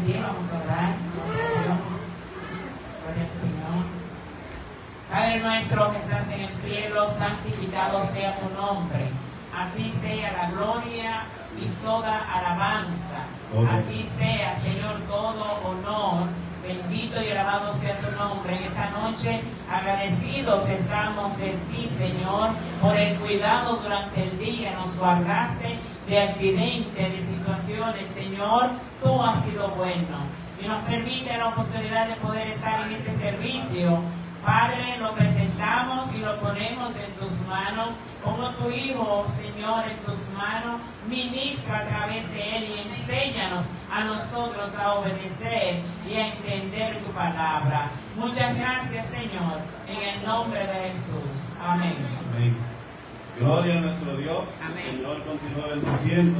pie, vamos a orar. Dios, gloria al Señor. Padre nuestro que estás en el cielo, santificado sea tu nombre. A ti sea la gloria y toda alabanza. A ti sea, Señor, todo honor. Bendito y alabado sea tu nombre. En esta noche agradecidos estamos de ti, Señor, por el cuidado durante el día. Nos guardaste de accidentes, de situaciones, Señor. Tú has sido bueno y nos permite la oportunidad de poder estar en este servicio. Padre, lo presentamos y lo ponemos en tus manos. Pongo tu Hijo, Señor, en tus manos. Ministra a través de Él y enséñanos a nosotros a obedecer y a entender tu palabra. Muchas gracias, Señor, en el nombre de Jesús. Amén. Amén. Gloria a nuestro Dios. Amén. El Señor continúa bendiciendo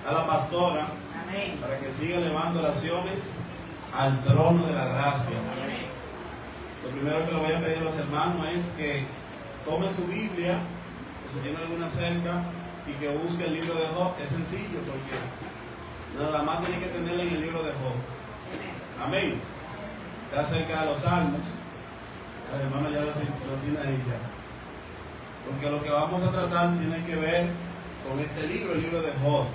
a la pastora. Amén. Para que siga elevando oraciones al trono de la gracia. Amén. Lo primero que le voy a pedir a los hermanos es que tomen su Biblia, si tienen alguna cerca, y que busque el libro de Job. Es sencillo porque nada más tiene que tenerla en el libro de Job. Amén. Está acerca de los salmos. El hermano ya lo tiene ahí ya. Porque lo que vamos a tratar tiene que ver con este libro, el libro de Job.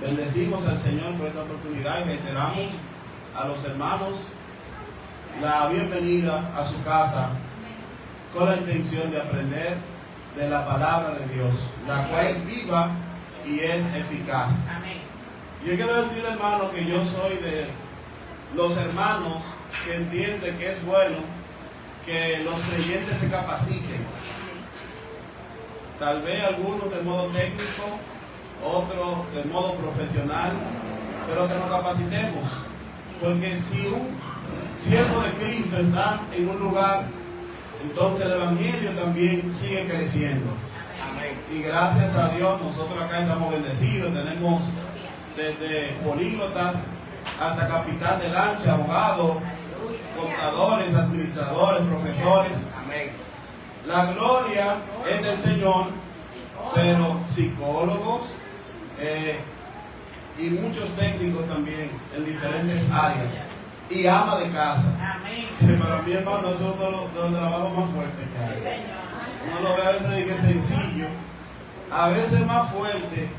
Bendecimos al Señor por esta oportunidad y reiteramos a los hermanos la bienvenida a su casa con la intención de aprender de la palabra de Dios, la cual es viva y es eficaz. Amén. Yo quiero decirle, hermano, que yo soy de los hermanos que entienden que es bueno que los creyentes se capaciten. Tal vez algunos de modo técnico, otros de modo profesional, pero que nos capacitemos. Porque si un siervo de Cristo está en un lugar, entonces el Evangelio también sigue creciendo. Amén. Y gracias a Dios nosotros acá estamos bendecidos. Tenemos desde políglotas hasta capitán de lancha, abogados, contadores, administradores, profesores. Amén. La gloria es del Señor, pero psicólogos y muchos técnicos también en diferentes áreas. Y ama de casa. Amén. Que para mí, hermano, eso es uno de los trabajos más fuertes que hay. Sí, Señor. Uno lo ve a veces de que es sencillo, a veces más fuerte.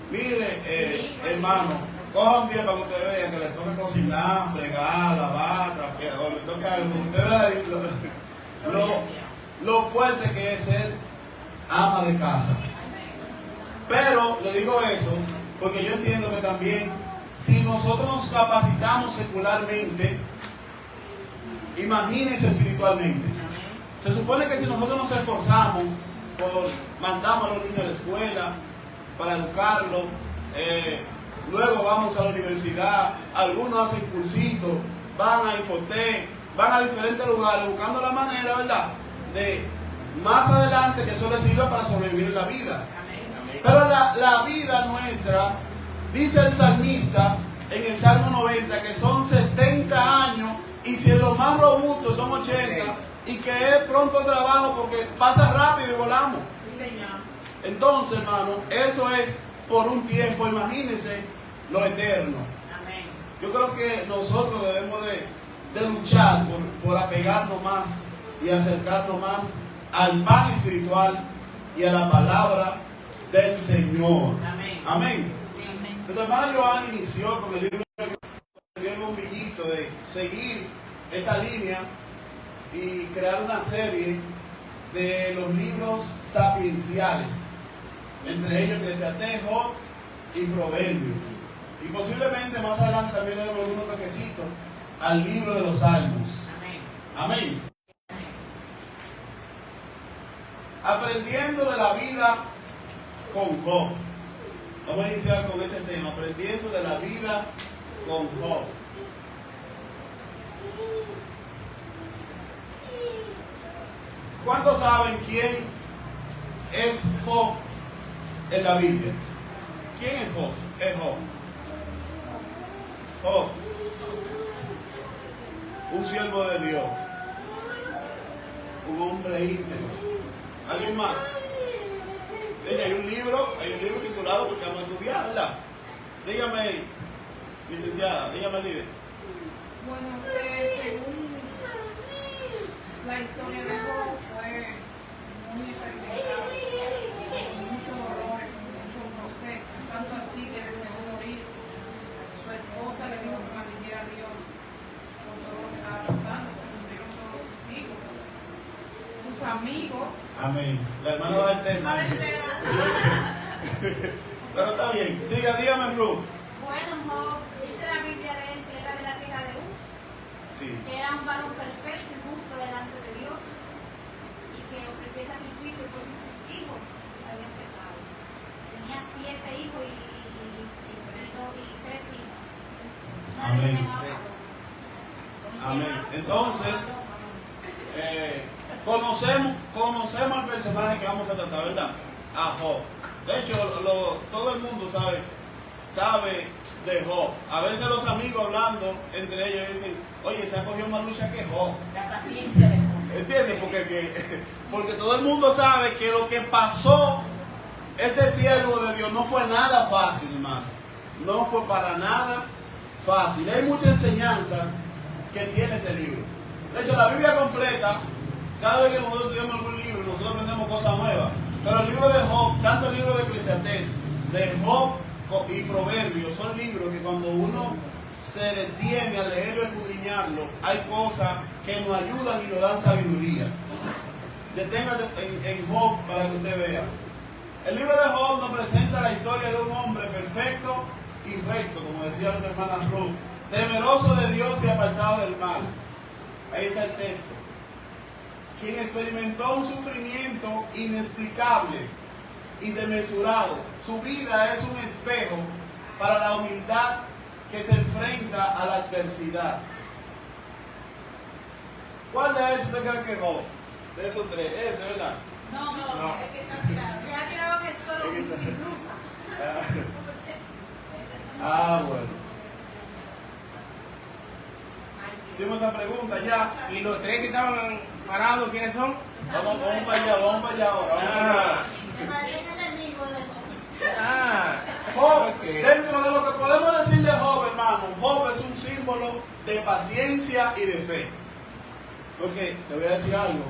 Mire, hermano, coja un día para que usted vea que le toque cocinar, fregar, lavar, trapear, o le toque algo. Usted vea lo fuerte que es ser ama de casa. Pero le digo eso porque yo entiendo que también, si nosotros nos capacitamos secularmente, imagínense espiritualmente. Se supone que si nosotros nos esforzamos, mandamos a los niños a la escuela para educarlos, luego vamos a la universidad, algunos hacen cursitos, van a Infotec, van a diferentes lugares buscando la manera, ¿verdad?, de más adelante que eso les sirva para sobrevivir en la vida. Pero la vida nuestra, dice el salmista en el Salmo 90, que son 70 años, y si en lo más robusto son 80, y que es pronto trabajo porque pasa rápido y volamos. Sí, Señor. Entonces, hermano, eso es por un tiempo. Imagínense lo eterno. Amén. Yo creo que nosotros debemos de luchar por apegarnos más y acercarnos más al pan espiritual y a la palabra del Señor. Amén. Amén. Sí, amén. Nuestra hermana Joana inició con el libro de un bombillito de seguir esta línea y crear una serie de los libros sapienciales, entre ellos Eclesiastés, Job y Proverbios. Y posiblemente más adelante también le demos algunos toquecitos al libro de los Salmos. Amén. Amén. Aprendiendo de la vida con Job. Vamos a iniciar con ese tema, aprendiendo de la vida con Job. ¿Cuántos saben quién es Job en la Biblia? ¿Quién es Job? Es Job. Job, un siervo de Dios, un hombre íntegro. ¿Alguien más? Hay un libro titulado que vamos a estudiar, ¿verdad? Dígame, Licenciada, dígame, líder. Bueno, según la historia de Job fue muy experimentada, con muchos dolores, con muchos procesos, tanto así que deseó morir. Su esposa le dijo que maldijera a Dios por todo lo que estaba pasando, se murieron todos sus hijos, sus amigos. Amén. La hermana va al tema. Pero está bien. Siga, dígame, Ruth. Bueno, Job, dice la Biblia de él que era de la tierra de Uz, Sí. que era un varón perfecto y justo delante de Dios, y que ofrecía sacrificio por si sus hijos habían pecado. Tenía 7 hijos y 3 hijos. Amén. Nadie me amaba. Amén. Entonces, conocemos al personaje que vamos a tratar, ¿verdad? A Job. De hecho, todo el mundo sabe de Job. A veces los amigos hablando entre ellos dicen, oye, se ha cogido más lucha que Job. La paciencia de Job. ¿Entiendes? Porque todo el mundo sabe que lo que pasó este siervo de Dios no fue nada fácil, hermano. No fue para nada fácil. Hay muchas enseñanzas que tiene este libro. De hecho, la Biblia completa, cada vez que nosotros estudiamos algún libro, nosotros aprendemos cosas nuevas. Pero el libro de Job, tanto el libro de Eclesiastés, de Job y Proverbios, son libros que cuando uno se detiene a leerlo y escudriñarlo, hay cosas que nos ayudan y nos dan sabiduría. Deténgate en Job para que usted vea. El libro de Job nos presenta la historia de un hombre perfecto y recto, como decía nuestra hermana Ruth, temeroso de Dios y apartado del mal. Ahí está el texto. Quien experimentó un sufrimiento inexplicable y desmesurado. Su vida es un espejo para la humildad que se enfrenta a la adversidad. ¿Cuál de esos usted cree que es Job? De esos tres, ese, ¿verdad? No, el que está tirado. Ya tiraron el suelo sin blusa. Bueno. Hicimos esa pregunta ya. ¿Y los 3 que estaban parados, quiénes son? Vamos para allá ahora. Vamos para allá. Me parece que es enemigo de Job. Job, Ok. dentro de lo que podemos decir de Job, hermano, Job es un símbolo de paciencia y de fe. Porque te voy a decir algo.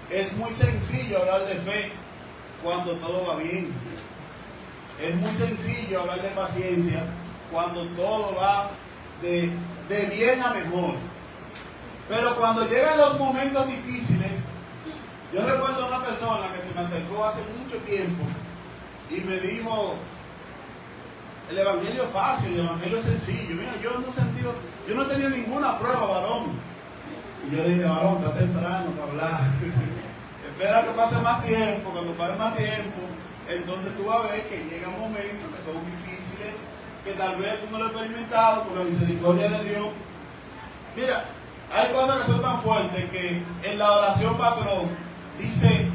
Es muy sencillo hablar de fe cuando todo va bien. Es muy sencillo hablar de paciencia cuando todo va de bien a mejor. Pero cuando llegan los momentos difíciles, yo recuerdo a una persona que se me acercó hace mucho tiempo y me dijo, el evangelio es fácil, el evangelio es sencillo. Mira, yo no he tenido ninguna prueba, varón. Y yo le dije, varón, está temprano para hablar. Espera que pase más tiempo. Cuando pase más tiempo, entonces tú vas a ver que llegan momentos que son difíciles, que tal vez tú no lo has experimentado por la misericordia de Dios. Mira, hay cosas que son tan fuertes que en la oración patrón dice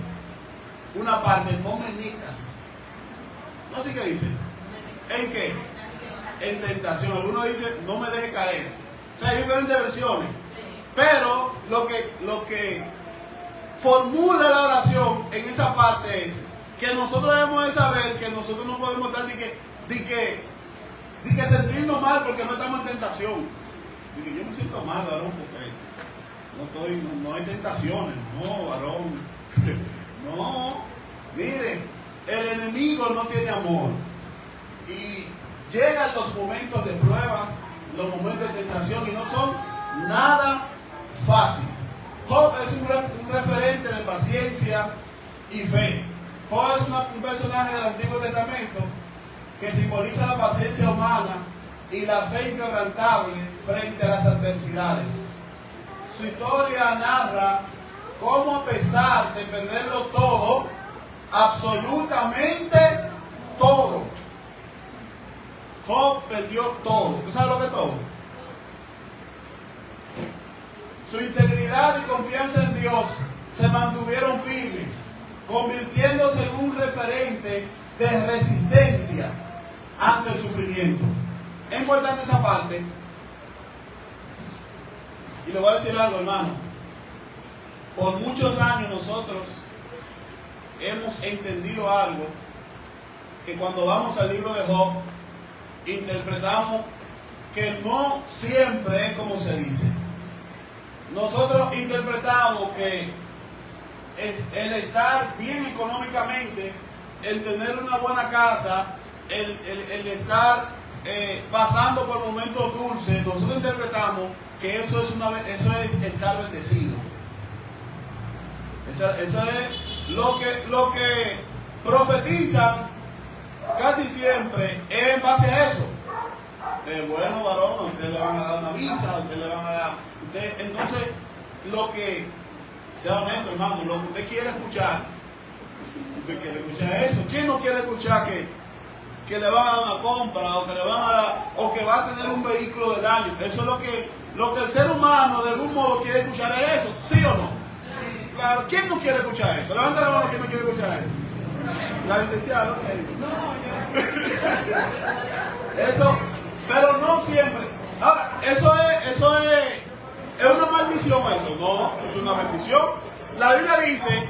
una parte, no me metas. No sé qué dice. ¿En qué? En tentación. Algunos dicen, no me deje caer. O sea, hay diferentes versiones. Pero lo que formula la oración en esa parte es que nosotros debemos de saber que nosotros no podemos estar de que sentirnos mal porque no estamos en tentación. Yo me siento mal, varón, porque no hay tentaciones. No, varón. No. Mire, el enemigo no tiene amor. Y llegan los momentos de pruebas, los momentos de tentación, y no son nada fácil. Job es un referente de paciencia y fe. Job es un personaje del Antiguo Testamento que simboliza la paciencia humana y la fe inquebrantable frente a las adversidades. Su historia narra cómo, a pesar de perderlo todo, absolutamente todo, Job perdió todo. ¿Tú sabes lo que es todo? Su integridad y confianza en Dios se mantuvieron firmes, convirtiéndose en un referente de resistencia ante el sufrimiento. Es importante esa parte. Y le voy a decir algo, hermano. Por muchos años nosotros hemos entendido algo, que cuando vamos al libro de Job, interpretamos que no siempre es como se dice. Nosotros interpretamos que el estar bien económicamente, el tener una buena casa, el estar pasando por momentos dulces, nosotros interpretamos que eso es estar bendecido. Eso es lo que profetizan casi siempre es en base a eso. Bueno, varón, a usted le van a dar una visa, a usted le van a dar. Entonces, lo que, sea honesto, hermano, lo que usted quiere escuchar, usted quiere escuchar eso. ¿Quién no quiere escuchar que le van a dar una compra o que le van a dar, o que va a tener un vehículo del año? Eso es lo que el ser humano de algún modo quiere escuchar, es eso, ¿sí o no? Sí. Claro, ¿quién no quiere escuchar eso? Levanta la mano, ¿quién no quiere escuchar eso? La licenciada, ¿ok? Eso, pero no siempre. Ahora, eso es una maldición eso, no, es una bendición. La Biblia dice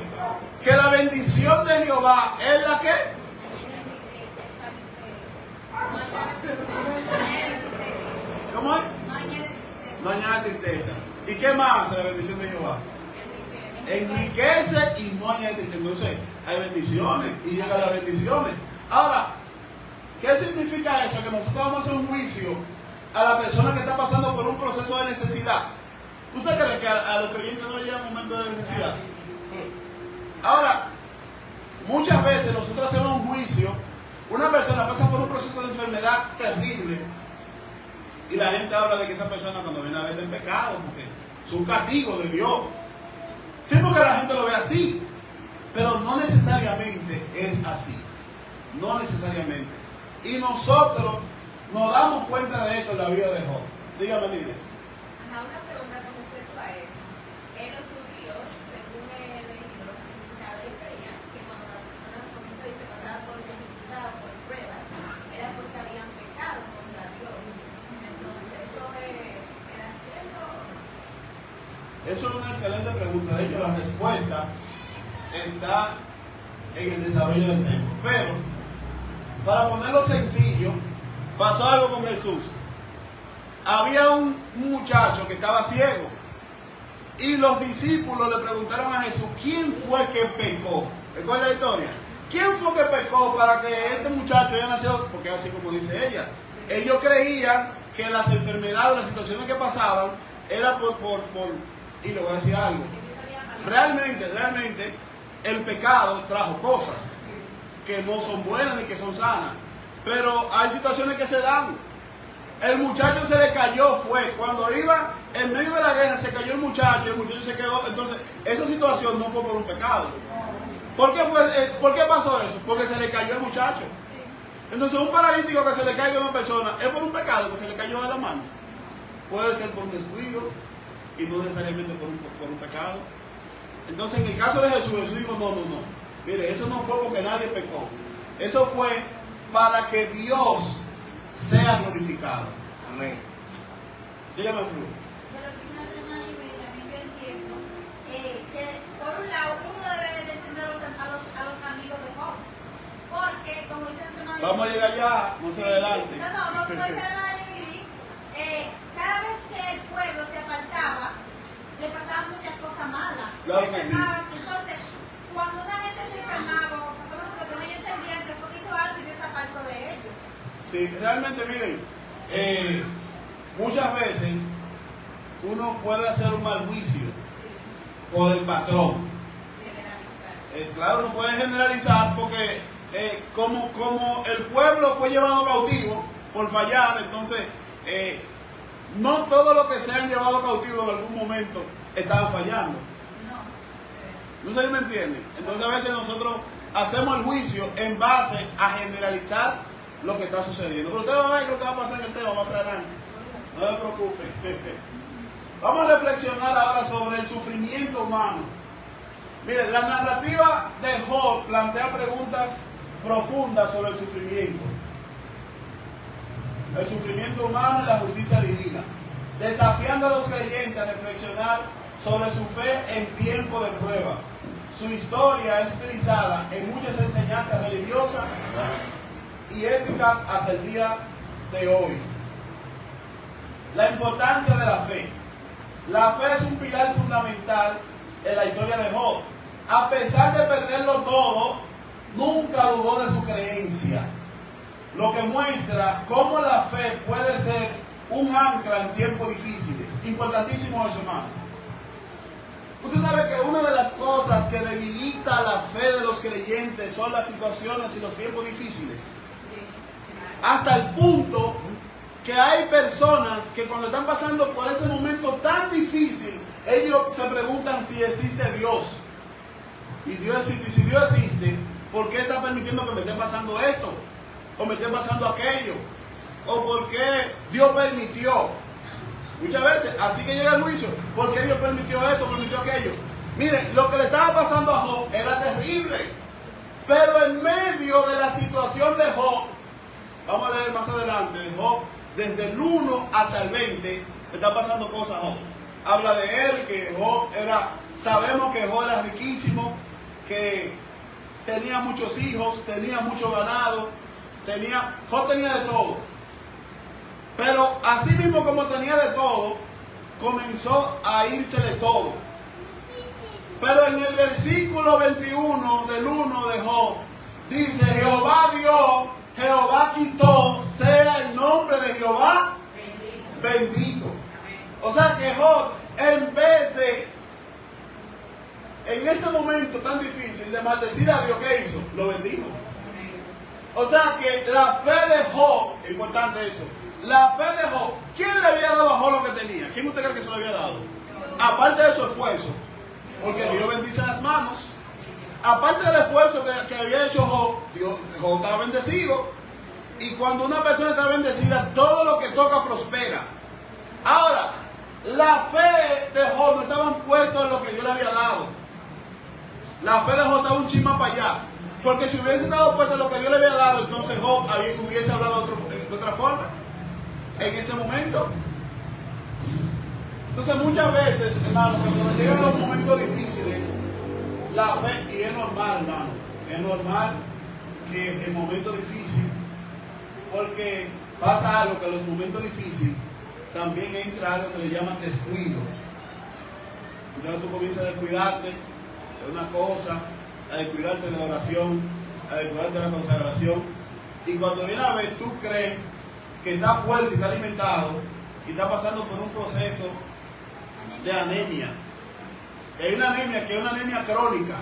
que la bendición de Jehová es la que ¿cómo es? No añade tristeza. ¿Y qué más es la bendición de Jehová? Enriquece y no añade tristeza. Entonces, hay bendiciones y llegan las bendiciones. Ahora, ¿qué significa eso? Que nosotros vamos a hacer un juicio a la persona que está pasando por un proceso de necesidad. ¿Usted cree que a los creyentes no llega un momento de necesidad? Ahora, muchas veces nosotros hacemos un juicio. Una persona pasa por un proceso de enfermedad terrible y la gente habla de que esa persona cuando viene a ver en pecado, porque es un castigo de Dios. Sí, porque la gente lo ve así, pero no necesariamente es así. No necesariamente. Y nosotros nos damos cuenta de esto en la vida de Job. Dígame, líder. Una pregunta con respecto a eso. En los judíos, según he leído, he escuchado y creía que cuando la persona, como se dice, pasaba por dificultad, por pruebas, era porque habían pecado contra Dios. Entonces, ¿eso era cierto? Eso es una excelente pregunta. De hecho, la respuesta está en el desarrollo del tema. Pero, para ponerlo sencillo, pasó algo con Jesús. Había un muchacho que estaba ciego y los discípulos le preguntaron a Jesús, ¿quién fue que pecó? ¿Recuerda la historia? ¿Quién fue que pecó para que este muchacho haya nacido? Porque así como dice ella, ellos creían que las enfermedades, las situaciones que pasaban, era y le voy a decir algo, realmente el pecado trajo cosas que no son buenas ni que son sanas, pero hay situaciones que se dan. El muchacho se le cayó, fue cuando iba en medio de la guerra, se cayó el muchacho se quedó. Entonces, esa situación no fue por un pecado. ¿Por qué pasó eso? Porque se le cayó el muchacho. Entonces, un paralítico que se le caiga a una persona, ¿es por un pecado que se le cayó de la mano? Puede ser por un descuido y no necesariamente por un pecado. Entonces, en el caso de Jesús, Jesús dijo, no. Mire, eso no fue porque nadie pecó. Eso fue para que Dios sea glorificado. Amén. Dígame, Cruz. Pero también yo entiendo que por un lado uno debe de entender a los amigos de Job, porque como dice el hermano, Vamos a llegar ya, no se adelante. No puede ser la de Miri. Cada vez que el pueblo se apartaba, le pasaban muchas cosas malas. Claro que sí. Entonces, cuando una gente se enfermaba o pasaba una situación, ellos entendían que fue que hizo algo y desapartó de ellos. Sí, realmente, miren, muchas veces uno puede hacer un mal juicio por el patrón. Claro, uno puede generalizar porque como el pueblo fue llevado cautivo por fallar, entonces no todos los que se han llevado cautivo en algún momento estaban fallando. No sé si me entienden. Entonces a veces nosotros hacemos el juicio en base a generalizar lo que está sucediendo. Pero usted va a ver lo que va a pasar en el tema más adelante. No se preocupe. Vamos a reflexionar ahora sobre el sufrimiento humano. Miren, la narrativa de Job plantea preguntas profundas sobre el sufrimiento. El sufrimiento humano y la justicia divina. Desafiando a los creyentes a reflexionar sobre su fe en tiempo de prueba. Su historia es utilizada en muchas enseñanzas religiosas y éticas hasta el día de hoy. La importancia de la fe. La fe es un pilar fundamental en la historia de Job. A pesar de perderlo todo, nunca dudó de su creencia. Lo que muestra cómo la fe puede ser un ancla en tiempos difíciles. Importantísimo eso, hermano. Usted sabe que una de las cosas que debilita la fe de los creyentes son las situaciones y los tiempos difíciles. Hasta el punto que hay personas que cuando están pasando por ese momento tan difícil, ellos se preguntan si existe Dios. Y Dios existe. Y si Dios existe, ¿por qué está permitiendo que me esté pasando esto? ¿O me esté pasando aquello? ¿O por qué Dios permitió? Muchas veces, así que llega el juicio. ¿Por qué Dios permitió esto, permitió aquello? Miren, lo que le estaba pasando a Job era terrible. Pero en medio de la situación de Job, vamos a leer más adelante, Job, desde el 1 hasta el 20, le está pasando cosas a Job. Habla de él, que Job sabemos que Job era riquísimo, que tenía muchos hijos, tenía mucho ganado, Job tenía de todo. Pero así mismo como tenía de todo, comenzó a írsele todo. Pero en el versículo 21 del 1 de Job, dice: Jehová dio, Jehová quitó, sea el nombre de Jehová bendito. O sea que Job, en vez de, en ese momento tan difícil, de maldecir a Dios, ¿qué hizo? Lo bendijo. O sea que la fe de Job, es importante eso, la fe de Job, ¿quién le había dado a Job lo que tenía? ¿Quién usted cree que se lo había dado? Aparte de su esfuerzo, porque Dios bendice las manos. Aparte del esfuerzo que había hecho Job, Job estaba bendecido. Y cuando una persona está bendecida, todo lo que toca prospera. Ahora, la fe de Job no estaba puesta en lo que Dios le había dado. La fe de Job estaba un chisme para allá. Porque si hubiese estado puesto en lo que Dios le había dado, entonces Job hubiese hablado de otra forma en ese momento. Entonces muchas veces, hermano, cuando llegan los momentos difíciles, la fe, y es normal, hermano, es normal que en momentos difíciles, porque pasa algo que en los momentos difíciles también entra algo que le llaman descuido. Entonces tú comienzas a descuidarte de una cosa, a descuidarte de la oración, a descuidarte de la consagración, y cuando viene a ver, tú crees que está fuerte y está alimentado y está pasando por un proceso de anemia. Hay una anemia que es una anemia crónica.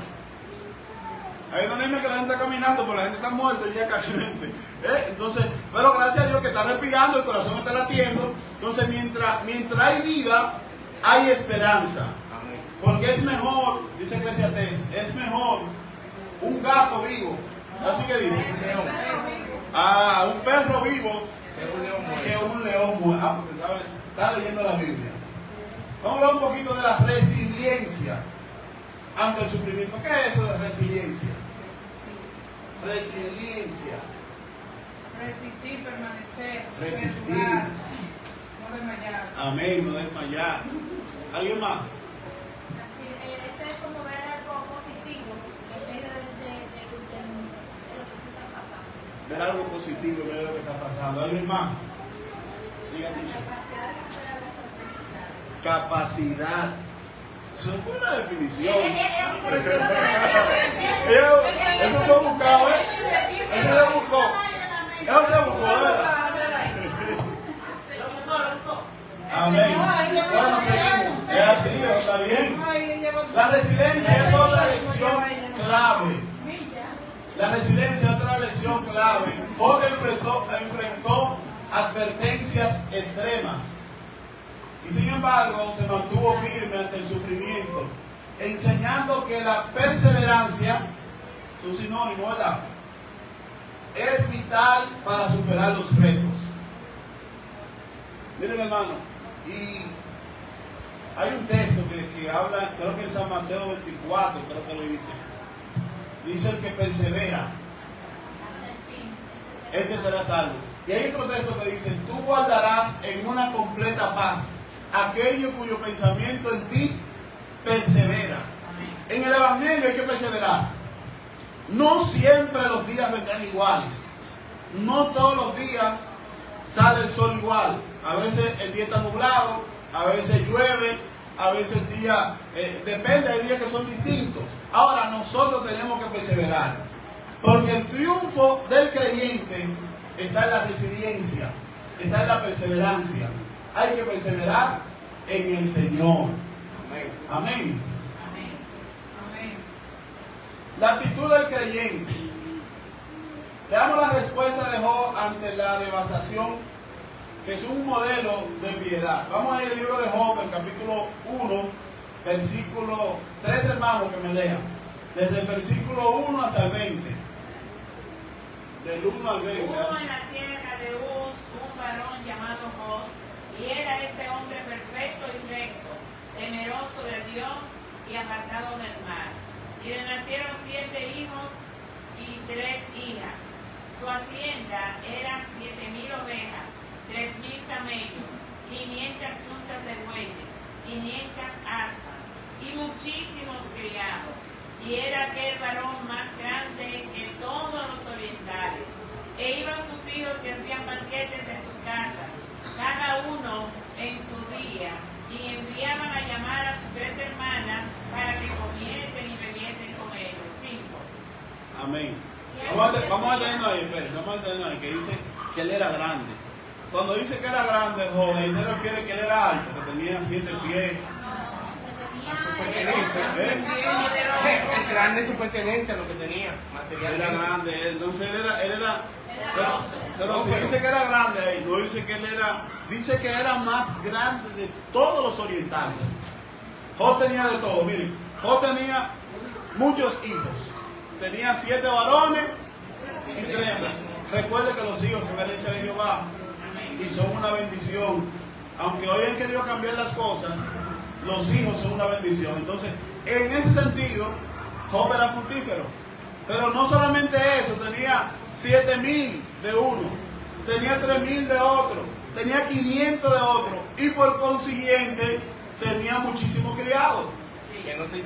Hay una anemia que la gente está caminando, pero la gente está muerta ya casi. Entonces, pero gracias a Dios que está respirando, el corazón está latiendo. Entonces, mientras hay vida, hay esperanza. Porque es mejor, dice Eclesiastés, es mejor un gato vivo. Así que dice. Un perro vivo que un león muerto. Pues se sabe, está leyendo la Biblia. Vamos a hablar un poquito de la resiliencia ante el sufrimiento. ¿Qué es eso de resiliencia? Resiliencia. Resistir, permanecer. Resistir. Perdurar, no desmayar. Amén, no desmayar. ¿Alguien más? Eso es como ver algo positivo en medio de lo que tú estás pasando. Ver algo positivo en medio de lo que está pasando. ¿Alguien más? Dígame. Capacidad de superar las adversidades. Capacidad. Eso es buena definición. Eso fue buscado, ¿eh? Eso se buscó. Eso se buscó, ¿verdad? Amén. Bueno, seguimos. Es así, está bien. La resiliencia es otra lección clave. La resiliencia es otra lección clave. Job enfrentó advertencias extremas. Y sin embargo, se mantuvo firme ante el sufrimiento, enseñando que la perseverancia, su sinónimo, ¿verdad?, es vital para superar los retos. Miren, hermano, y hay un texto que habla, creo que en San Mateo 24, creo que lo dice. Dice: el que persevera, este será salvo. Y hay otro texto que dice: tú guardarás en una completa paz aquello cuyo pensamiento en ti persevera. En el Evangelio hay que perseverar. No siempre los días vendrán iguales. No todos los días sale el sol igual. A veces el día está nublado, a veces llueve, a veces el día, depende, hay días que son distintos. Ahora nosotros tenemos que perseverar, porque el triunfo del creyente está en la resiliencia, está en la perseverancia. Hay que perseverar en el Señor. Amén. Amén. Amén. Amén. La actitud del creyente. Veamos la respuesta de Job ante la devastación, que es un modelo de piedad. Vamos a ir al libro de Job, el capítulo 1, versículo 3, hermanos, que me lean. Desde el versículo 1 hasta el 20. Del 1 al 20. Hubo en la tierra de Uz un varón llamado Job, y era este hombre perfecto y recto, temeroso de Dios y apartado del mal. Y le nacieron 7 hijos y 3 hijas. Su hacienda era 7,000 ovejas, 3,000 camellos, 500 juntas de bueyes, 500 aspas y muchísimos criados. Y era aquel varón más grande que todos los orientales. E iban sus hijos y hacían banquetes en sus casas, cada uno en su día, y enviaban a llamar a sus 3 hermanas para que comiesen y bebiesen con ellos. 5. Amén. Vamos a tenernos ahí, vamos a tenernos ahí, que dice que él era grande. Cuando dice que era grande, joven, se refiere que él era alto, que tenía 7 pies. El grande su pertenencia, lo que tenía, material. Era grande, entonces él era pero si dice que era grande ahí, no dice que él era, dice que era más grande de todos los orientales. Job tenía de todo, miren, Job tenía muchos hijos, tenía 7 varones y 3 hembras. Recuerde que los hijos son herencia de Jehová y son una bendición. Aunque hoy han querido cambiar las cosas, los hijos son una bendición. Entonces, en ese sentido, Job era fructífero. Pero no solamente eso, tenía 7,000 de uno, tenía 3,000 de otro, tenía 500 de otro, y por consiguiente tenía muchísimos criados.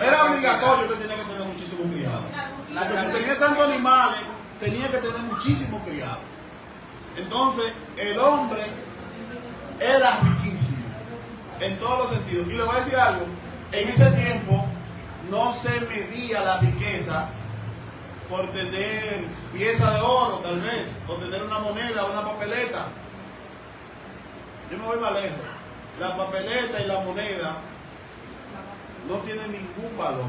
Era obligatorio que tenía que tener muchísimos criados. Porque si tenía tantos animales, tenía que tener muchísimos criados. Entonces, el hombre era riquísimo en todos los sentidos. Y le voy a decir algo, en ese tiempo no se medía la riqueza por tener pieza de oro, tal vez, o tener una moneda, una papeleta. Yo me voy más lejos. La papeleta y la moneda no tienen ningún valor.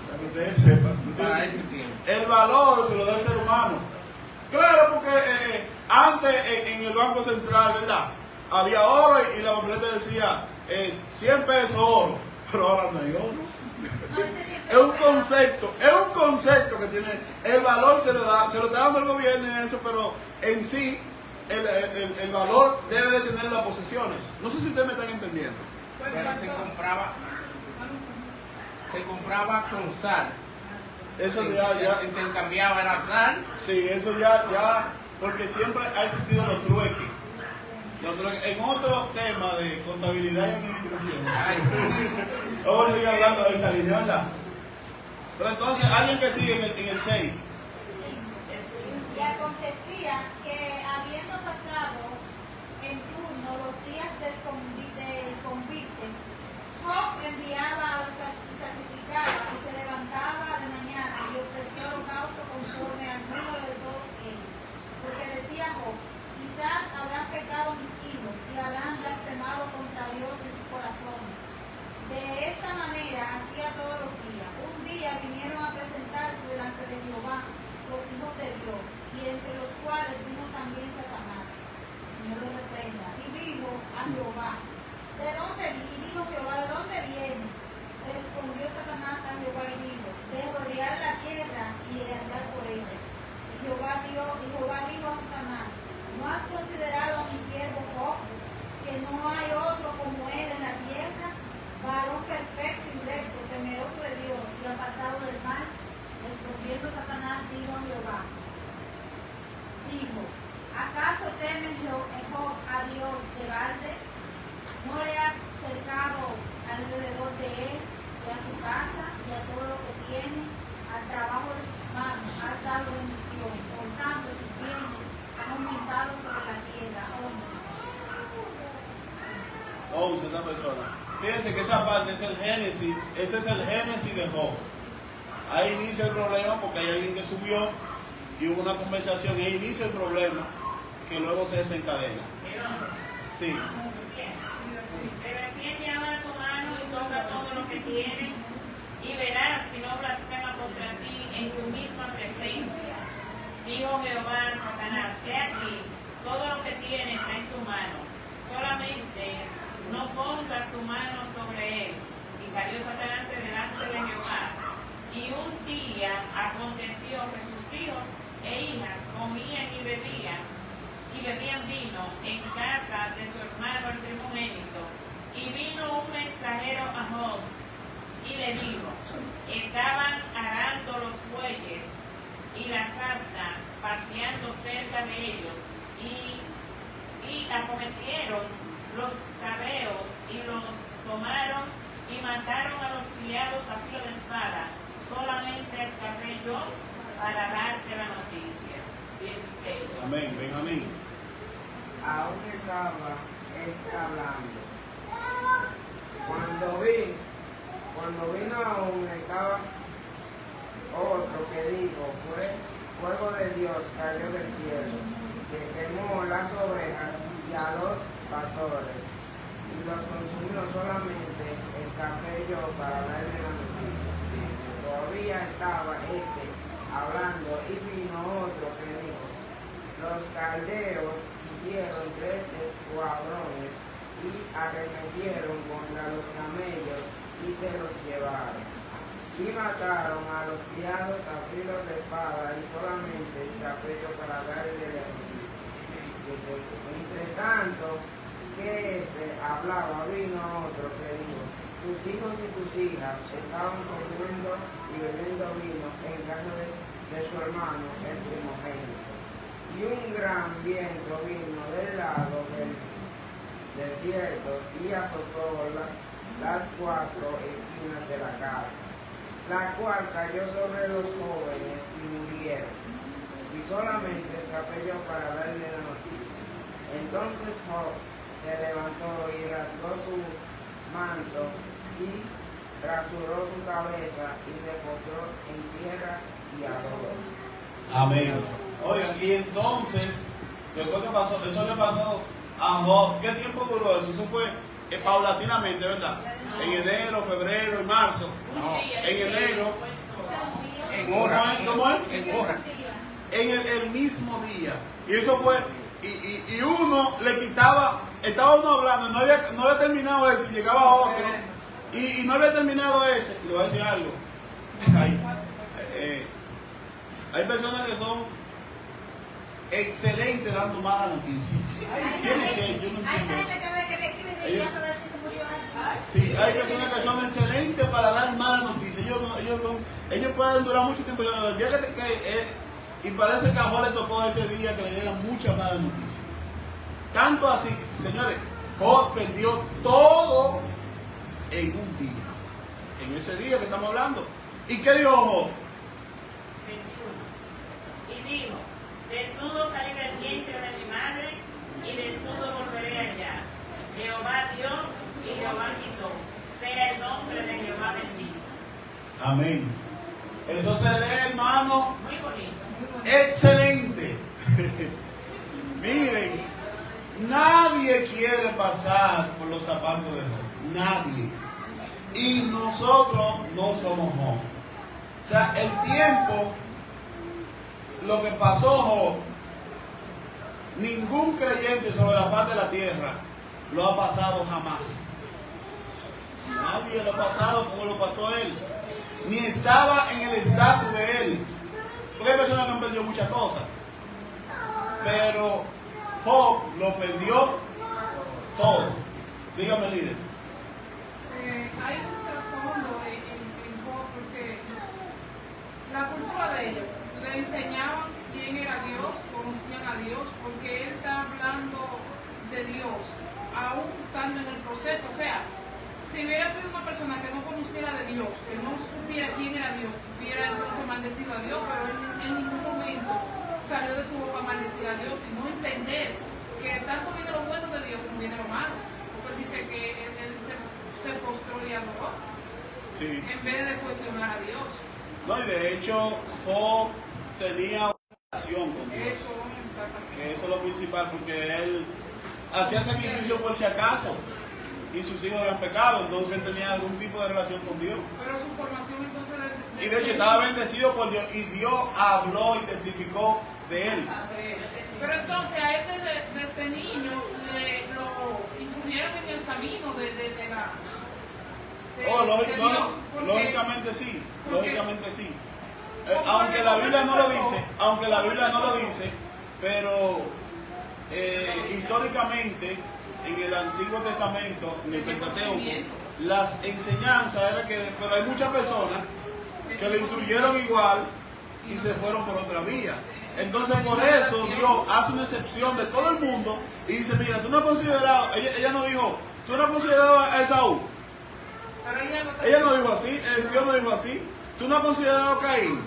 Para que ustedes sepan. Para ese tiempo. El valor se lo da el ser humano. Claro, porque antes en el Banco Central, ¿verdad? Había oro y la papeleta decía 100 pesos oro, pero ahora no hay oro. Es un concepto que tiene, el valor se lo está dando el gobierno y eso, pero en sí el valor debe de tener las posesiones. No sé si ustedes me están entendiendo. Pero se compraba con sal. Eso Se ya, intercambiaba, era sal. sí, eso ya, porque siempre ha existido los trueques. En otro tema de contabilidad y administración. Vamos a seguir hablando de esa línea, ¿verdad? Pero entonces, alguien que sigue en el 6. Y acontecía que habiendo pasado en turno los días del convite, Job enviaba y sacrificaba y se levantaba de mañana y ofrecía holocausto conforme al número de todos ellos. Porque decía Job, quizás habrán pecado mis hijos y habrán blasfemado contra Dios en su corazón. De esta manera hacía todos los días. Un día vinieron a presentarse delante de Jehová los hijos de Dios, y entre los cuales vino también Satanás. El Señor lo reprenda. Y dijo a Jehová, ¿de dónde vienes? Respondió Satanás a Jehová y dijo, de rodear la tierra y de andar por ella. Y Jehová dijo a Satanás, ¿no has considerado a mi siervo Job, que no hay otro como él en la tierra, varón perfecto y recto, temeroso de Dios y apartado del mal? Respondiendo Satanás dijo a Jehová, ¿acaso temes Job a Dios de balde? ¿No le has cercado alrededor de él y a su casa y a todo lo que tiene? Al trabajo de sus manos has dado bendición, por tanto sus bienes han aumentado sobre la 11 esta persona. Fíjense que esa parte es el génesis, ese es el génesis de Job. Ahí inicia el problema porque hay alguien que subió y hubo una conversación, ahí inicia el problema que luego se desencadena. Sí. Pero extiende ahora tu mano y toca todo lo que tienes y verás si no blasfema contra ti en tu misma presencia. Dijo Jehová a Satanás, he aquí, todo lo que tienes está en tu mano, solamente no pongas tu mano sobre él. Y salió Satanás de delante de Jehová. Y un día aconteció que sus hijos e hijas comían y bebían vino en casa de su hermano el primogénito. Y vino un mensajero a Job y le dijo, estaban arando los bueyes y las asnas paseando cerca de ellos, y acometieron los sabeos y los tomaron y mataron a los criados a filo de espada. Solamente escapé yo para darte la noticia. 16. Amén, Benjamín. Aún estaba hablando. Cuando vino aún estaba otro que dijo, fuego de Dios cayó del cielo, que quemó las ovejas y a los pastores, y los consumió. Solamente escapé yo para darle la noticia. Todavía estaba hablando y vino otro que dijo, los caldeos hicieron 3 escuadrones y arremetieron contra los camellos y se los llevaron. Y mataron a los criados a filo de espada, y solamente escapé yo para darle la noticia. Entre tanto que hablaba, vino otro que dijo, tus hijos y tus hijas estaban comiendo y bebiendo vino en casa de su hermano, el primogénito. Y un gran viento vino del lado del desierto y azotó las 4 esquinas de la casa, la cual cayó sobre los jóvenes y murieron. Y solamente escapé yo para darle la noticia. Entonces Job se levantó y rasgó su manto y rasuró su cabeza y se postró en tierra y adoró. Amén. Oigan, y entonces, después que pasó, eso le pasó a Job. ¿Qué tiempo duró eso? Eso fue paulatinamente, ¿verdad? En enero, febrero y marzo. No. En enero. En hora. ¿Cómo es? En hora. En el mismo día. Y eso fue, y uno le quitaba, estaba uno hablando, no había terminado ese, llegaba otro, y no había terminado ese. Le voy a decir algo. Hay personas que son excelentes dando malas noticias. Yo no sé, yo no entiendo eso. Sí, hay personas que son excelentes para dar malas noticias. Ellos pueden durar mucho tiempo. Y parece que a Job le tocó ese día que le dieran muchas malas noticias. Tanto así, señores, Job perdió todo en un día. En ese día que estamos hablando. ¿Y qué dijo Job? 21. Y dijo, desnudo salí del vientre de mi madre y desnudo volveré allá. Jehová dio y Jehová quitó. Sea el nombre de Jehová bendito. Amén. Eso se lee, hermano. Muy bonito. Excelente. Miren, nadie quiere pasar por los zapatos de Job. Nadie. Y nosotros no somos Job. O sea, el tiempo, lo que pasó Job, ningún creyente sobre la faz de la tierra lo ha pasado jamás. Nadie lo ha pasado como lo pasó él. Ni estaba en el estatus de él. Porque hay personas que han perdido muchas cosas. Pero Job lo perdió todo. Dígame, líder. Hay un trasfondo en Job porque la cultura de ellos le enseñaban quién era Dios, conocían a Dios, porque él está hablando de Dios, aún estando en el proceso. O sea, si hubiera sido una persona que no conociera de Dios, que no supiera quién era Dios, hubiera entonces maldecido a Dios, pero él en ningún momento salió de su boca a maldecir a Dios, sino entender que tanto viene lo bueno de Dios como viene lo malo. Porque dice que Sí. en vez de cuestionar a Dios. No, y de hecho, Job tenía una relación con Dios. Eso, exactamente. Que eso es lo principal, porque él hacía sacrificio por si acaso y sus hijos habían pecado, entonces él tenía algún tipo de relación con Dios. Pero su formación entonces Y de hecho estaba bendecido por Dios y Dios habló y testificó de él. Pero entonces a este desde niño lo instruyeron en el camino de la de Dios. ¿Por qué? Lógicamente sí, ¿Por qué? lógicamente sí. ¿Por Aunque qué? la ¿Por Biblia qué no se lo trató? dice, aunque la Biblia no lo dice, pero históricamente en el Antiguo Testamento, en el Pentateuco, las enseñanzas eran que, pero hay muchas personas que lo instruyeron igual y se fueron por otra vía. Entonces por eso Dios hace una excepción de todo el mundo y dice, mira, tú no has considerado, ella no dijo, tú no has considerado a Esaú. Pero Ella no dijo así, Dios no dijo así. Tú no has considerado a Caín.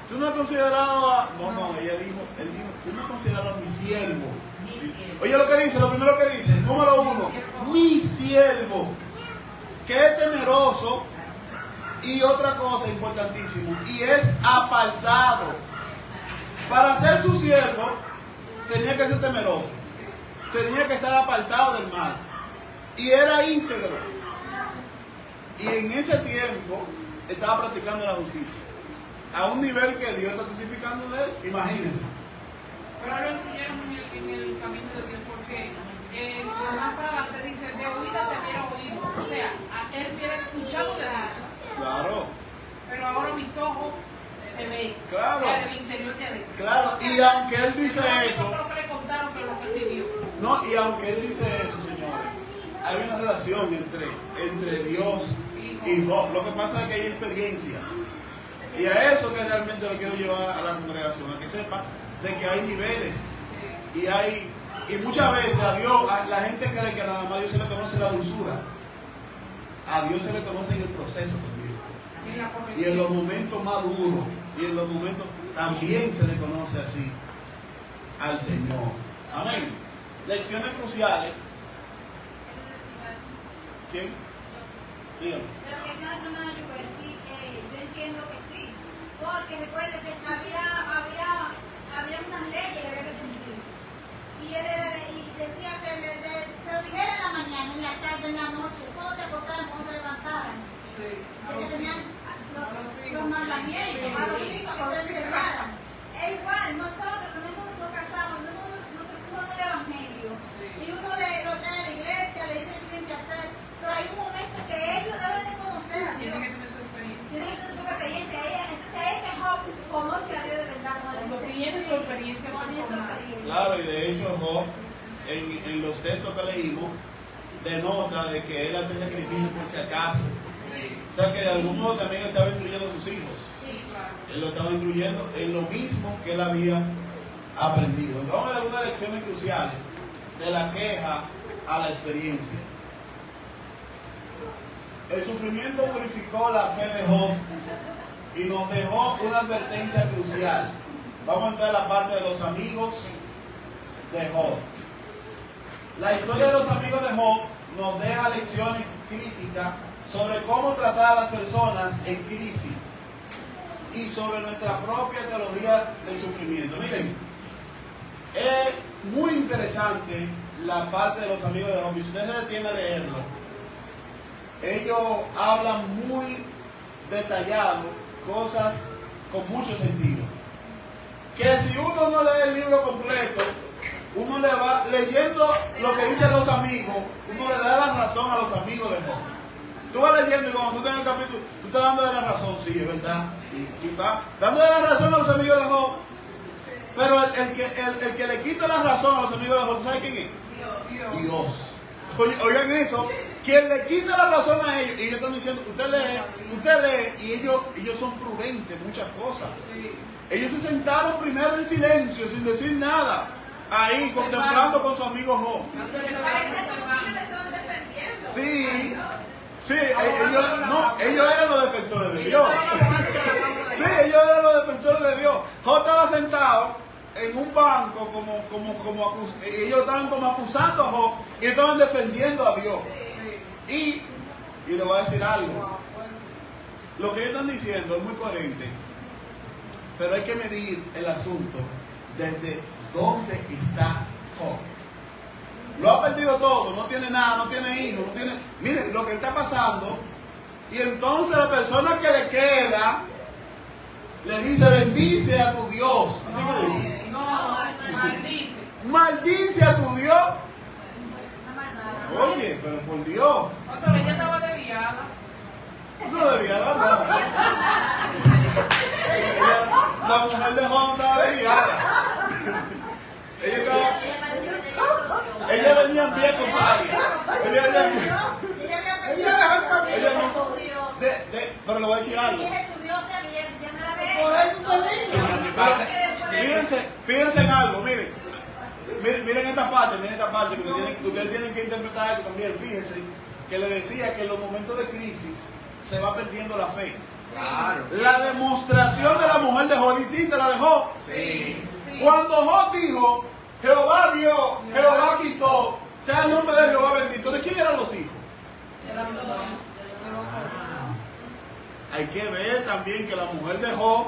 Tú no has considerado a... No, él dijo, tú no has considerado a mi siervo. Oye lo que dice, lo primero que dice, número 1, mi siervo, que es temeroso, y otra cosa importantísima, y es apartado. Para ser su siervo, tenía que ser temeroso, tenía que estar apartado del mal, y era íntegro, y en ese tiempo estaba practicando la justicia, a un nivel que Dios está testificando de él, imagínense. Pero lo incluyeron en el camino de Dios porque en la palabra se dice, de oída te hubiera oído. O sea, él hubiera escuchado de Dios. Claro. Pero ahora mis ojos te ven. Claro. O sea, del interior de adentro. Claro, y aunque él dice eso, No lo que le contaron, pero lo que él vivió. no, y aunque él dice eso, señores, hay una relación entre Dios y Job. Lo que pasa es que hay experiencia. Y a eso que realmente lo quiero llevar a la congregación, a que sepa de que hay niveles. Y muchas veces a Dios, la gente cree que nada más a Dios se le conoce la dulzura. A Dios se le conoce en el proceso también. Y en los momentos más duros, y en los momentos también se le conoce así al Señor. Amén. Lecciones cruciales. ¿Quién? Dígame. Pero que sea la hermana Yuberti, yo entiendo que sí, porque recuerde que había unas leyes que había que cumplir. Y él decía que se lo dijera en la mañana, en la tarde, en la noche, todos se acostaran, todos se levantaran. Porque tenían los mandamientos, a los hijos que se enseñaran. Es igual, nosotros nos casamos, nosotros somos el evangelio. Y uno lo trae a la iglesia, le dice que tienen que hacer. Pero hay un momento que ellos deben de conocer a Dios. Tienen que tener su experiencia. Tienen que tener su experiencia. Entonces es que Job conoce a Dios de verdad. Cuando tiene su experiencia personal. Claro, y de hecho Job, en los textos que leímos, denota de que él hace sacrificio por si acaso. O sea que de algún modo también estaba instruyendo a sus hijos. Él lo estaba instruyendo en lo mismo que él había aprendido. Vamos a ver algunas lecciones cruciales de la queja a la experiencia. El sufrimiento purificó la fe de Job y nos dejó una advertencia crucial. Vamos a entrar a la parte de los amigos de Job. La historia de los amigos de Job nos deja lecciones críticas sobre cómo tratar a las personas en crisis y sobre nuestra propia teología del sufrimiento. Miren, es muy interesante la parte de los amigos de Job. Si usted se detiene a leerlo, ellos hablan muy detallado, cosas con mucho sentido. Que si uno no lee el libro completo, uno le va leyendo lo que dicen los amigos, uno le da la razón a los amigos de Job. Tú vas leyendo y cuando tú estás en el capítulo, tú estás dándole la razón, sí, es verdad. Y estás dándole la razón a los amigos de Job. Pero el que le quita la razón a los amigos de Job, ¿sabe quién es? Dios. Oigan eso. Quien le quita la razón a ellos, y ellos están diciendo, usted lee, y ellos son prudentes en muchas cosas. Ellos se sentaron primero en silencio, sin decir nada, ahí contemplando con su amigo Job. Sí, ellos eran los defensores de Dios. Sí, ellos eran los defensores de Dios. Job estaba sentado en un banco, ellos estaban como acusando a Job y estaban defendiendo a Dios. Y Y le voy a decir algo. Lo que ellos están diciendo es muy coherente, pero hay que medir el asunto desde dónde está Job. Lo ha perdido todo, no tiene nada, no tiene hijos, no tiene... Miren lo que está pasando. Y entonces la persona que le queda le dice: bendice a tu Dios. Así que dice: No, maldice. maldice a tu Dios. No más nada. Oye, pero por Dios, Pastor, ella estaba desviada. no debía dar nada. La mujer de Job estaba desviada. Ella estaba... Ella parecía que tenía otro Dios. Ella venía en pie, compadre. Ella venía en pie. Ella había pensado que Ella ella no- es tu Dios. Pero le voy a decir Si algo. es tu Dios, ya no la de Por eso te Sí, lo que pasa Fíjense en algo, miren esta parte, que ustedes tienen que interpretar esto también. Fíjense que le decía que en los momentos de crisis se va perdiendo la fe. Claro. La demostración de la mujer de Job distinta la de Job. Sí. Cuando Job dijo: Jehová dio, Jehová quitó, sea el nombre de Jehová bendito. ¿De quién eran los hijos? Hay que ver también que la mujer de Job,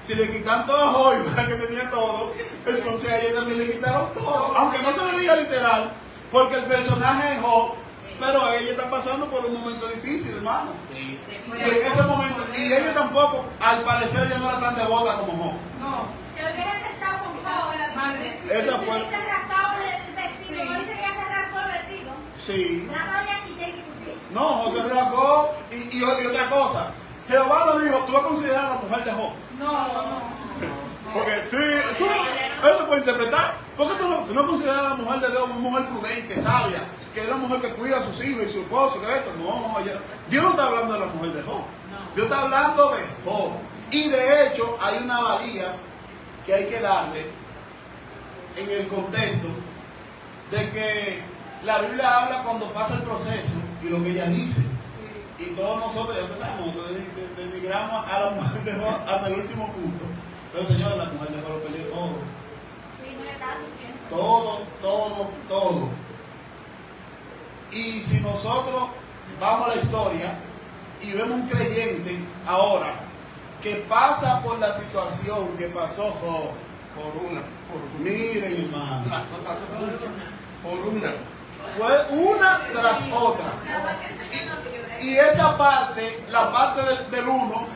si le quitan todo a Job, igual que tenía todo, entonces a ella también le quitaron todo. Aunque no se le diga literal, porque el personaje es Job, pero ella está pasando por un momento difícil, hermano. Sí. Y en ese momento, y ella tampoco, al parecer, ella no era tan devota como Job. No, Se hubiera sentado con Job. maldice. Esa Se fue, hubiese rascado el vestido. Sí. No dice que ella se raspó el vestido. sí. Nada había que llegue y No, José rasgó, y otra cosa. Jehová lo dijo: tú vas a considerar a la mujer de Job. No. Porque sí, tú él lo puede interpretar. ¿Por qué tú no consideras a la mujer de Dios una mujer prudente, sabia, que es la mujer que cuida a sus hijos y su esposo, que esto? No, Dios no está hablando de la mujer de Job. Dios está hablando de Job. Y de hecho hay una valía que hay que darle en el contexto de que la Biblia habla cuando pasa el proceso y lo que ella dice. Y todos nosotros, ya sabemos, nosotros denigramos a la mujer de Job hasta el último punto. Pero Señor, la mujer de Job lo perdió todo. Sí, no le estaba sufriendo. Todo. Y si nosotros vamos a la historia y vemos un creyente ahora que pasa por la situación que pasó Job, Por una. miren, hermano, Las cosas son muchas. Por una. fue una tras otra. Nada que el Señor no libre. Y esa parte, la parte del uno,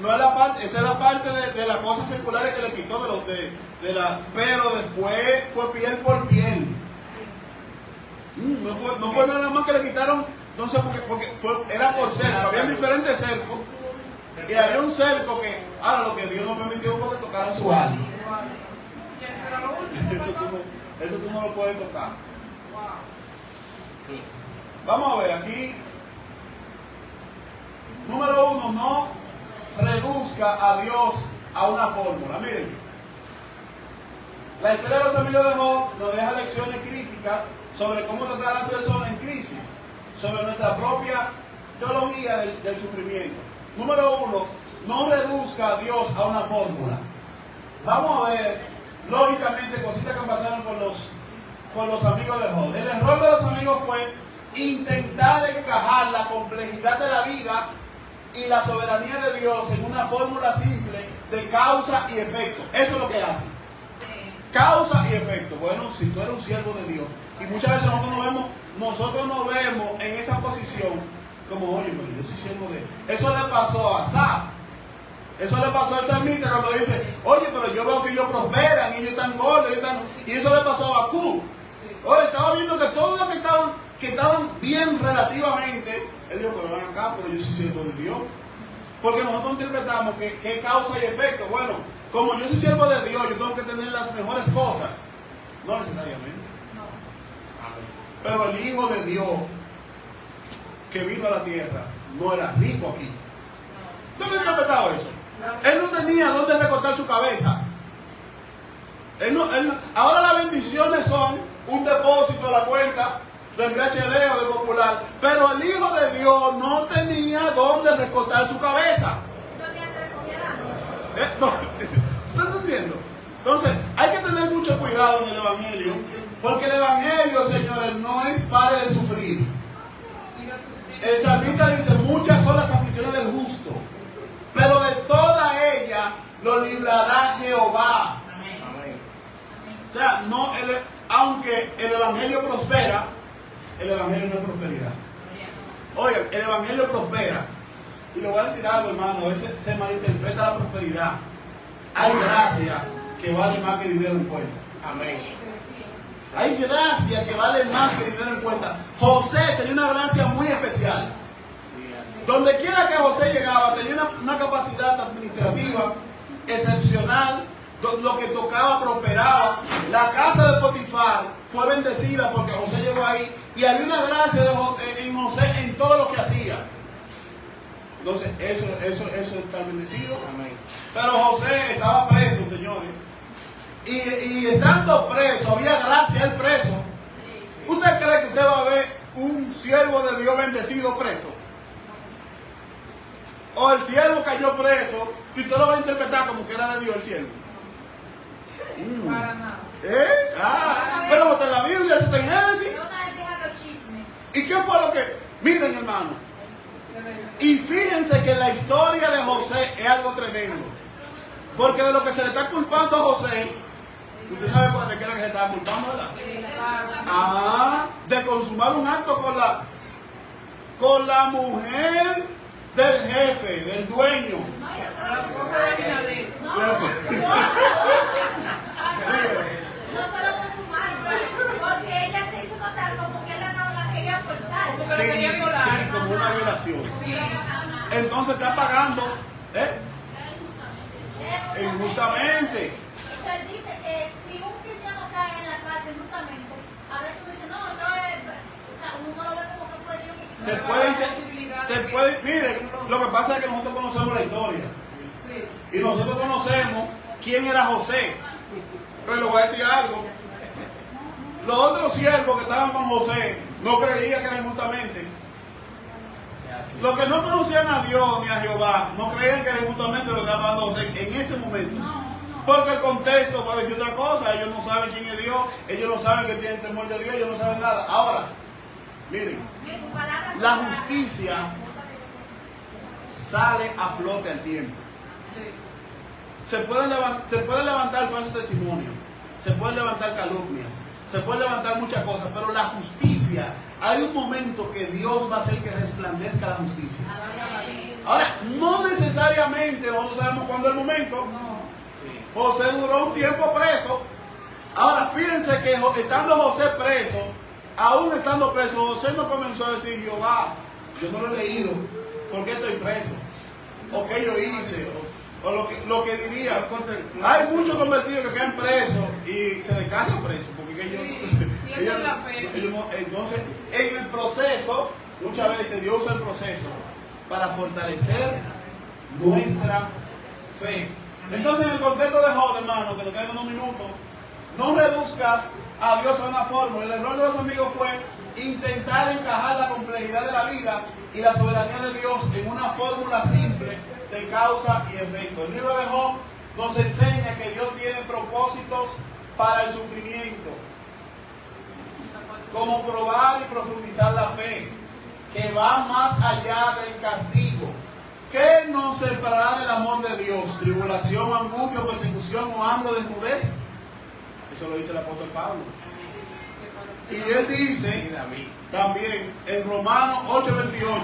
no es la parte, esa es la parte de las cosas seculares que le quitó pero después fue piel por piel. No fue nada más que le quitaron, entonces porque era por cerco, había diferentes cercos, y había un cerco que, ahora lo que Dios no permitió fue que tocaran su alma. ¿Quién será lo último? Eso tú no lo puedes tocar. Wow. Vamos a ver aquí. Número 1, no reduzca a Dios a una fórmula. Miren, la historia de los amigos de Job nos deja lecciones críticas sobre cómo tratar a las personas en crisis, sobre nuestra propia teología del sufrimiento. Número 1, no reduzca a Dios a una fórmula. Vamos a ver, lógicamente, cositas que pasaron con los amigos de Job. El error de los amigos fue intentar encajar la complejidad de la vida y la soberanía de Dios en una fórmula simple de causa y efecto. Eso es lo que hace. Causa y efecto. Bueno, si tú eres un siervo de Dios, y muchas veces nosotros nos vemos en esa posición como: oye, pero yo soy siervo de Dios. Eso le pasó a Asaf. Eso le pasó al salmista cuando dice: oye, pero yo veo que ellos prosperan y ellos están gordos. Y eso le pasó a Bakú. Oye, estaba viendo que todos los que estaban bien relativamente, él dijo: pero ven acá, pero yo soy siervo de Dios. Porque nosotros interpretamos que causa y efecto. Bueno, como yo soy siervo de Dios, yo tengo que tener las mejores cosas. No necesariamente. Pero el Hijo de Dios que vino a la tierra no era rico aquí. ¿Dónde he interpretado eso? Él no tenía dónde recortar su cabeza. Ahora las bendiciones son un depósito a la cuenta del VHD o del Popular, pero el Hijo de Dios no tenía dónde recortar su cabeza. ¿Estás entendiendo? Entonces, hay que tener mucho cuidado en el Evangelio, porque el Evangelio, señores, no es para de sufrir. Siga sufriendo. el salmista dice, muchas son las aflicciones del justo, pero de toda ella lo librará Jehová. Amén. O sea, no, aunque el evangelio prospera, el evangelio no es prosperidad. Oye, el evangelio prospera. Y le voy a decir algo, hermano, a veces se malinterpreta la prosperidad. Hay gracia que vale más que dinero en cuenta. Amén. Hay gracia que vale más que dinero en cuenta. José tenía una gracia muy especial. Donde quiera que José llegaba, tenía una capacidad administrativa excepcional. Lo que tocaba prosperaba. La casa de Potifar fue bendecida porque José llegó ahí. Y había una gracia en José en todo lo que hacía. Entonces, eso es estar bendecido. Amén. Pero José estaba preso, señores. Y estando preso, había gracia él preso. ¿Usted cree que usted va a ver un siervo de Dios bendecido preso? O el siervo cayó preso y usted lo va a interpretar como que era de Dios el siervo. Para nada. Pero está en la Biblia, eso está en Génesis. Yo una vez dejé los chismes. ¿Y qué fue lo que? Miren, hermano. Y fíjense que la historia de José es algo tremendo. Porque de lo que se le está culpando a José, usted sabe de qué era que se estaba culpando, ¿verdad? De consumar un acto con la mujer del jefe, del dueño. No, yo La solo esposa de Abinadab. No solo por fumar, porque ella se hizo notar como que él no la quería forzar. Pero quería violar. Sí, como una violación. Sí. Entonces está pagando, injustamente. O sea, él dice que si un cristiano cae en la cárcel injustamente, a veces uno dice, no, eso es, o sea, uno lo ve como que fue Dios que Se puede, miren, lo que pasa es que nosotros conocemos la historia. Sí. Y nosotros conocemos quién era José. Pero le voy a decir algo. Los otros siervos que estaban con José no creían que era injustamente. Los que no conocían a Dios ni a Jehová no creían que era injustamente lo que estaba dando José en ese momento. Porque el contexto va a decir otra cosa. Ellos no saben quién es Dios. Ellos no saben que tienen temor de Dios. Ellos no saben nada. Ahora, miren, la justicia sale a flote al tiempo. Se pueden levantar falsos testimonios, se pueden levantar calumnias, se pueden levantar muchas cosas, pero la justicia, hay un momento que Dios va a hacer que resplandezca la justicia. Ahora, no necesariamente nosotros sabemos cuándo es el momento. José duró un tiempo preso. Ahora, fíjense que estando José preso, aún estando preso, José no comenzó a decir, Jehová, yo no lo he leído, ¿por qué estoy preso? ¿O qué yo hice? O lo que diría. Hay muchos convertidos que quedan presos y se descargan presos, porque entonces, en el proceso, muchas veces Dios usa el proceso para fortalecer nuestra fe. Entonces, en el contexto de Job, hermano, que nos quedan unos minutos, no reduzcas a Dios a una fórmula. El error de los amigos fue intentar encajar la complejidad de la vida y la soberanía de Dios en una fórmula simple de causa y efecto. El libro de Job nos enseña que Dios tiene propósitos para el sufrimiento, como probar y profundizar la fe, que va más allá del castigo. ¿Qué nos separará del amor de Dios? ¿Tribulación, angustia, persecución o hambre, desnudez? Eso lo dice el apóstol Pablo. Y él dice también en Romanos 8:28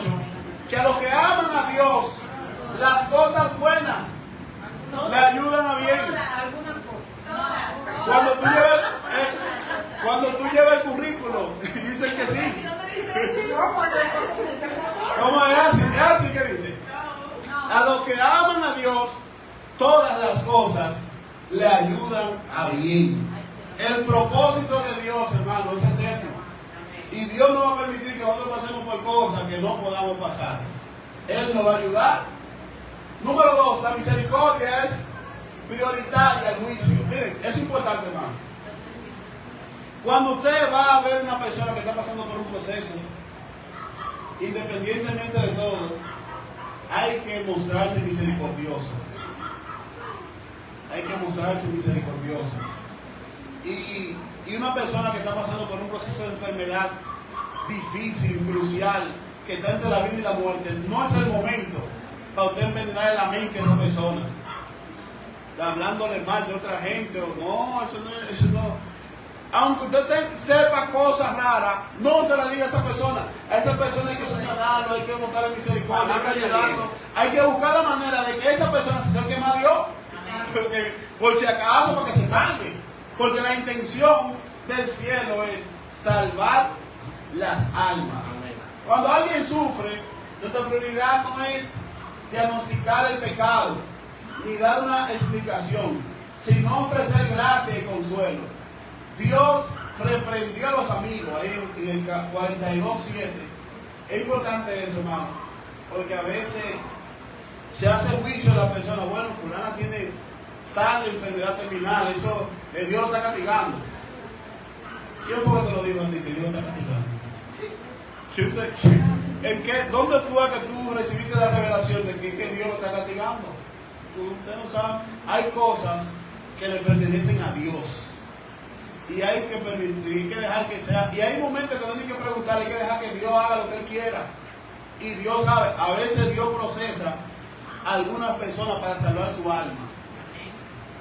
que a los que aman a Dios, las cosas buenas le ayudan a bien. Algunas cosas. Cuando tú llevas el currículo y dicen que sí. ¿Cómo es así? ¿Es así que dice? A los que aman a Dios, todas las cosas le ayudan a bien. El propósito de Dios, hermano, es eterno. Y Dios no va a permitir que nosotros pasemos por cosas que no podamos pasar. Él nos va a ayudar. Número 2, la misericordia es prioritaria al juicio. Miren, es importante, hermano. Cuando usted va a ver una persona que está pasando por un proceso, independientemente de todo, hay que mostrarse misericordioso. Hay que mostrarse misericordioso. Y una persona que está pasando por un proceso de enfermedad difícil, crucial, que está entre la vida y la muerte, no es el momento para usted envenenar la mente de esa persona, hablándole mal de otra gente, o no, eso no. Aunque usted sepa cosas raras, no se la diga a esa persona. A esa persona hay que sanarlo, hay que buscarle misericordia, hay que ayudarlo, hay que buscar la manera de que esa persona se acerque más a Dios. Porque, por si acaso, para que se salve. Porque la intención del cielo es salvar las almas. Cuando alguien sufre, nuestra prioridad no es diagnosticar el pecado, ni dar una explicación, sino ofrecer gracia y consuelo. Dios reprendió a los amigos ahí en el 42:7. Es importante eso, hermano, porque a veces se hace juicio de la persona. Bueno, fulana tiene tal enfermedad terminal, eso Dios lo está castigando. ¿Quién fue que te lo dijo a ti que Dios lo está castigando? ¿Dónde fue que tú recibiste la revelación de que Dios lo está castigando? Usted no sabe. Hay cosas que le pertenecen a Dios. Y hay que permitir, hay que dejar que sea. Y hay momentos que no hay que preguntar, hay que dejar que Dios haga lo que Él quiera. Y Dios sabe, a veces Dios procesa a algunas personas para salvar su alma.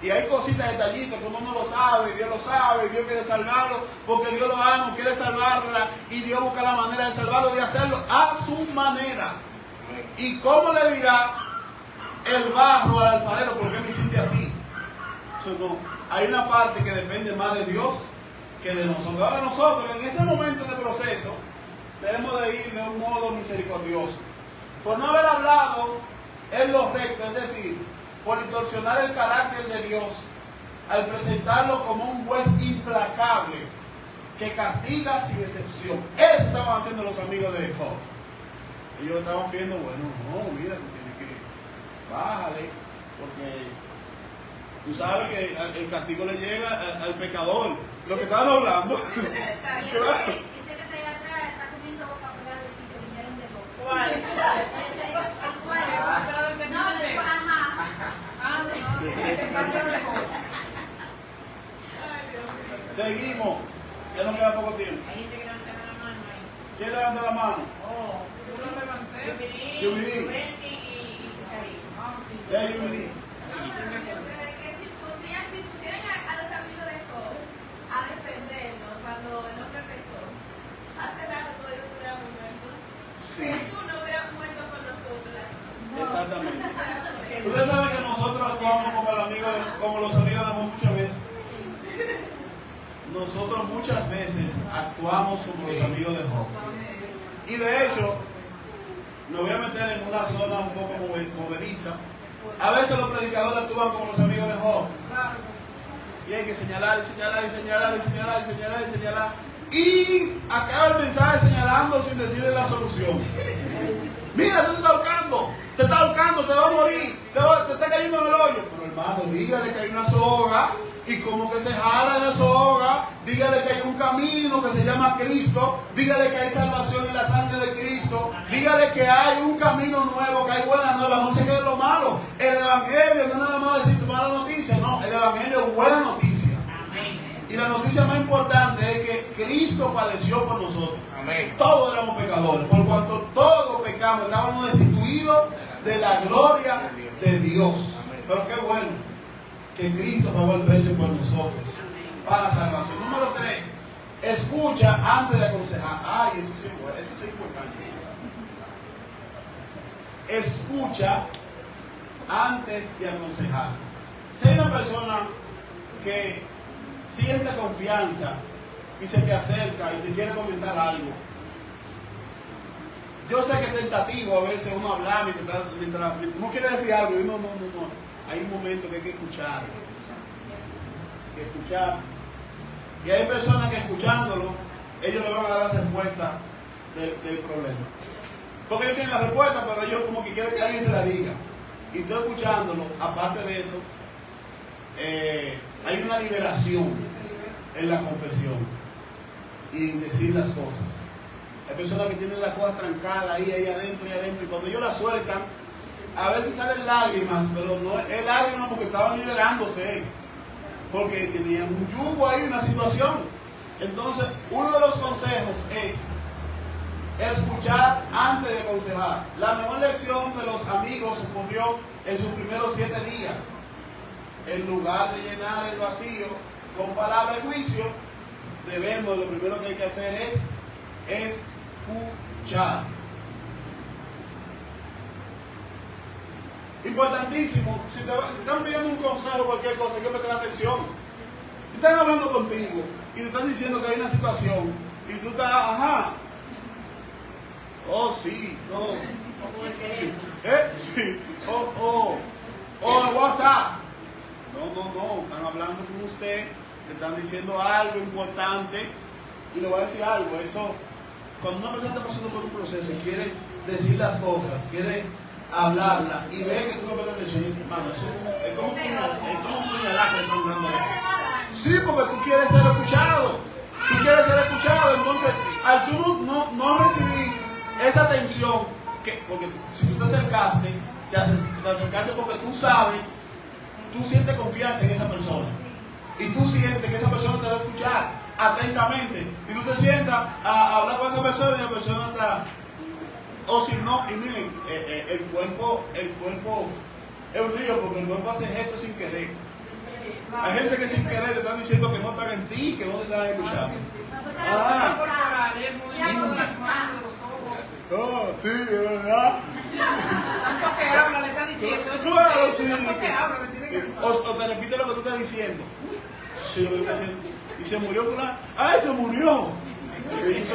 Y hay cositas, detallitos que uno no lo sabe, Dios lo sabe, y Dios quiere salvarlo, porque Dios lo ama, quiere salvarla, y Dios busca la manera de salvarlo, de hacerlo a su manera. ¿Y cómo le dirá el barro al alfarero, por qué me hiciste así? Eso no. Hay una parte que depende más de Dios que de nosotros. Ahora nosotros, en ese momento de proceso, debemos de ir de un modo misericordioso. Por no haber hablado en lo recto, es decir, por distorsionar el carácter de Dios, al presentarlo como un juez implacable que castiga sin excepción. Eso estaban haciendo los amigos de Job. Ellos estaban viendo, bueno, no, mira, tú tienes que bájale, porque tú sabes que el castigo le llega al pecador. Lo que estaban hablando. Claro. Ese que está allá atrás está comiendo boca por de si te vinieron de boca. ¿Cuál? Seguimos. Ya nos queda poco tiempo. Hay gente que levanta la mano ahí. ¿Quién levanta la mano? Oh, Yo lo levanté. Yubiri. Y Cesarín. Ya, Yubiri. Si pusieran a los amigos de Job a defendernos cuando el hombre pecó, hace rato todos estuviéramos muertos. Sí. Jesús no hubiera muerto por nosotros. Exactamente. Ustedes saben que nosotros actuamos como los amigos de Job muchas veces. Nosotros muchas veces actuamos como los amigos de Job. Y de hecho, me voy a meter en una zona un poco movediza. A veces los predicadores actúan como los amigos de Job. Y hay que señalar, y señalar, y señalar, y señalar, y señalar, y señalar. Y acaba el mensaje señalando sin decirle la solución. Mira, te está ahorcando, te va a morir, te está cayendo en el hoyo. Pero hermano, dígale que hay una soga, y como que se jala de soga, dígale que hay un camino que se llama Cristo, dígale que hay salvación en la sangre de Cristo, dígale que hay un camino nuevo, que hay buena nueva, no se quede lo malo. El evangelio no es nada más decir tu mala noticia, no, el evangelio es buena noticia. Y la noticia más importante es que Cristo padeció por nosotros. Amén. Todos éramos pecadores, por cuanto todos pecamos, estábamos destituidos de la gloria de Dios. Pero qué bueno que Cristo pagó el precio por nosotros para la salvación. Número 3, escucha antes de aconsejar. Ay, eso es importante. Escucha antes de aconsejar. Si hay una persona que siente confianza y se te acerca y te quiere comentar algo, yo sé que es tentativo a veces uno hablar mientras uno quiere decir algo y no. Hay un momento que hay que escuchar. Y hay personas que escuchándolo, ellos le van a dar la respuesta del problema. Porque ellos tienen la respuesta, pero ellos como que quieren que alguien se la diga. Y tú escuchándolo, aparte de eso, hay una liberación en la confesión y en decir las cosas. Hay personas que tienen las cosas trancadas ahí adentro, y cuando ellos las sueltan, a veces salen lágrimas, pero no es lágrimas porque estaban liberándose, porque tenían un yugo ahí, una situación. Entonces, uno de los consejos es escuchar antes de aconsejar. La mejor lección de los amigos ocurrió en sus primeros 7 días. En lugar de llenar el vacío con palabras de juicio, lo primero que hay que hacer es escuchar. Importantísimo, si te están pidiendo un consejo o cualquier cosa, hay que prestar atención. Están hablando contigo y te están diciendo que hay una situación y tú estás, ajá, oh sí, no, sí, o el WhatsApp. No, están hablando con usted, le están diciendo algo importante y le voy a decir algo. Eso, cuando una persona está pasando por un proceso y quiere decir las cosas, quiere hablarla y ve que tú no prestas atención, hermano, eso es como un puñalada que le están dando. Sí, porque tú quieres ser escuchado. Entonces, al tú no recibir esa atención, porque si tú te acercaste porque tú sabes, tú sientes confianza en esa persona y tú sientes que esa persona te va a escuchar atentamente y tú te sientas a hablar con esa persona y la persona está, o si no, y miren, el cuerpo es un lío porque el cuerpo hace gestos sin querer. Hay gente que sin querer te están diciendo que no están en ti, que no te están escuchando. Oh, sí, es verdad. Tanto que habla, le está diciendo. Claro, sí. Tanto que habla, me tiene que decir. O te repite lo que tú estás diciendo. Sí, lo que tú estás diciendo. Y se murió fulano. ¡Ay, se murió! Y tú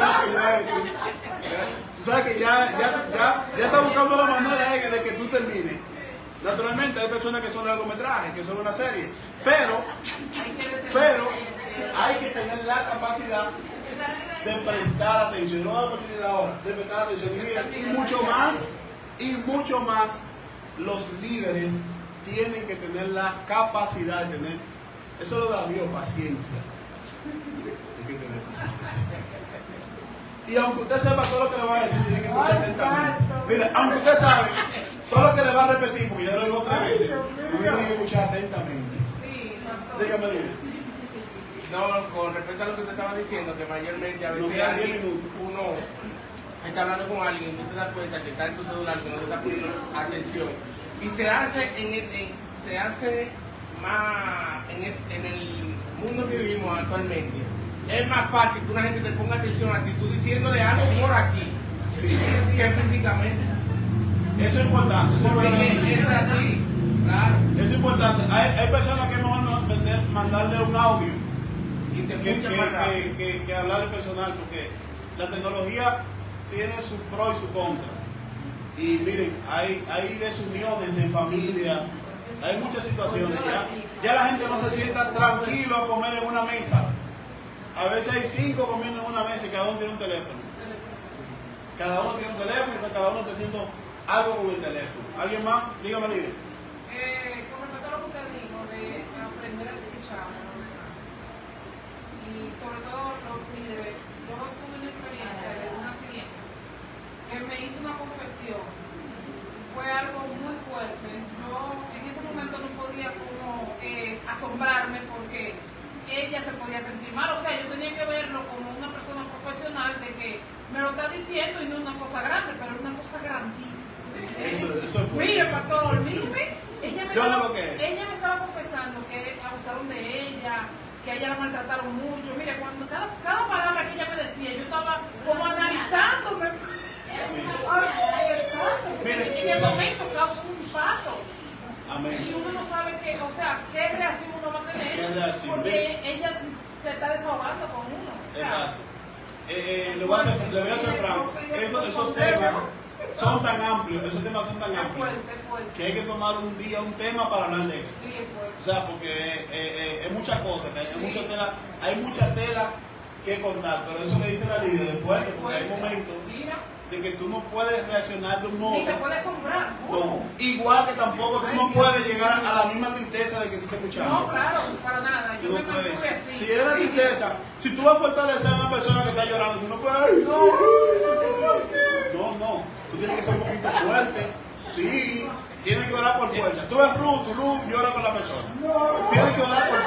sabes que ya está buscando la manera de que tú termines. Naturalmente hay personas que son largometrajes, que son una serie. Pero hay que tener la capacidad de prestar atención. No voy a la oportunidad ahora de prestar atención. Y mucho más, los líderes tienen que tener la capacidad de tener, eso lo da Dios, paciencia. Hay que tener paciencia. Y aunque usted sepa todo lo que le va a decir, tiene que escuchar atentamente. Mira, aunque usted sabe todo lo que le va a repetir, porque ya lo digo 3 veces, usted tiene que escuchar atentamente. Dígame, líder. No, con respecto a lo que usted estaba diciendo, que mayormente a veces uno está hablando con alguien y tú te das cuenta que está en tu celular, que no te está poniendo atención. Y se hace más en el mundo que vivimos actualmente. Es más fácil que una gente te ponga atención a ti, tú diciéndole algo por aquí, Sí. que físicamente. Eso es importante. Porque eso es así, claro. Eso es importante. Hay personas que no van a mandarle un audio Y te escuchan más rápido. que hablarle personal, porque la tecnología tiene su pro y su contra. Y miren, hay desuniones en familia, hay muchas situaciones. Ya la gente no se sienta tranquilo a comer en una mesa. A veces hay 5 comiendo en una mesa y cada uno tiene un teléfono. Cada uno tiene un teléfono y cada uno está haciendo algo con el teléfono. ¿Alguien más? Dígame, líder. Con respecto a lo que usted dijo de aprender a escuchar a los demás y sobre todo los líderes, yo tuve una experiencia de una cliente que me hizo una confesión. Fue algo muy fuerte. Yo en ese momento no podía como asombrarme porque ella se podía sentir mal. O sea, yo tenía que verlo como una persona profesional de que me lo está diciendo y no es una cosa grande, pero es una cosa grandísima. Eso fue. Mire, pastor, míreme. Ella me estaba confesando que abusaron de ella, que a ella la maltrataron mucho. Mire, cuando cada palabra que ella me decía, yo estaba como analizándome. Mire, en el momento causa un impacto. Amén. Y uno no sabe qué, o sea, qué reacción uno va a tener. ¿Qué reacción? Porque ella se está desahogando con uno. O sea, Exacto. Le voy a hacer franco. Esos temas son tan amplios, que hay que tomar un día, un tema para hablar de eso. Sí, es fuerte. O sea, porque es muchas cosas, hay mucha tela que contar, pero eso que dice la líder es fuerte, porque hay momentos de que tú no puedes reaccionar de un modo. Ni te puede asombrar. No. Igual que tampoco tú no puedes llegar a la misma tristeza de que tú estás escuchando. No, claro, para nada. Yo Tú me no puedes. mantuve así. Si es la tristeza, si tú vas a fortalecer a una persona que está llorando, tú no puedes. No. Tú tienes que ser un poquito fuerte. Sí. Tienes que orar por fuerza. Tú ves Ruth llora con la persona. Tienes que orar por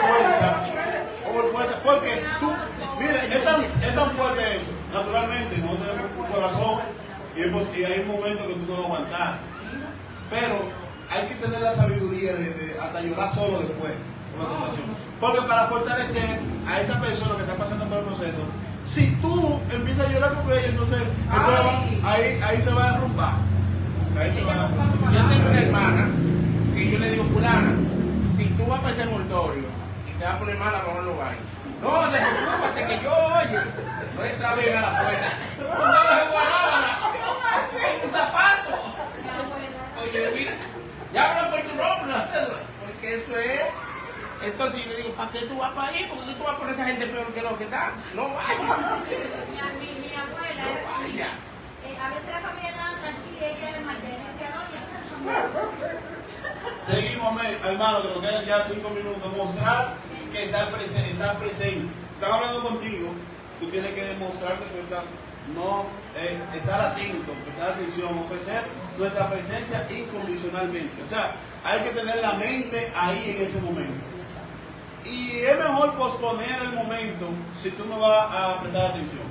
fuerza. Porque tú, mire, es tan fuerte eso. Naturalmente, no tenemos un corazón Y hay un momento que tú no vas a aguantar. Pero hay que tener la sabiduría de hasta llorar solo después por la situación. Porque para fortalecer a esa persona que está pasando por el proceso, si tú empiezas a llorar con ella, entonces ahí se va a derrumbar. Ahí se va a derrumbar. Yo tengo una hermana que yo le digo, fulana, si tú vas para ese envoltorio y te vas a poner mal, a lo mejor no vayas. No, despreocúpate que yo, oye, no entra bien a la puerta. Un zapato. Oye, mira, ya hablan por tu nombre, porque eso es. Entonces yo le digo, ¿para qué tú vas para ahí? ¿Por qué tú vas por esa gente peor que lo que está? No vayas. Mi abuela, No vayas. a veces la familia estaba tranquila y ella de mantener decía, doña, Seguimos, hermano, que nos quedan ya 5 minutos. Mostrar que estás presente. Están hablando contigo, tú tienes que demostrar que tú estás, no estar atento, prestar atención, ofrecer nuestra presencia incondicionalmente. O sea, hay que tener la mente ahí en ese momento. Y es mejor posponer el momento si tú no vas a prestar atención.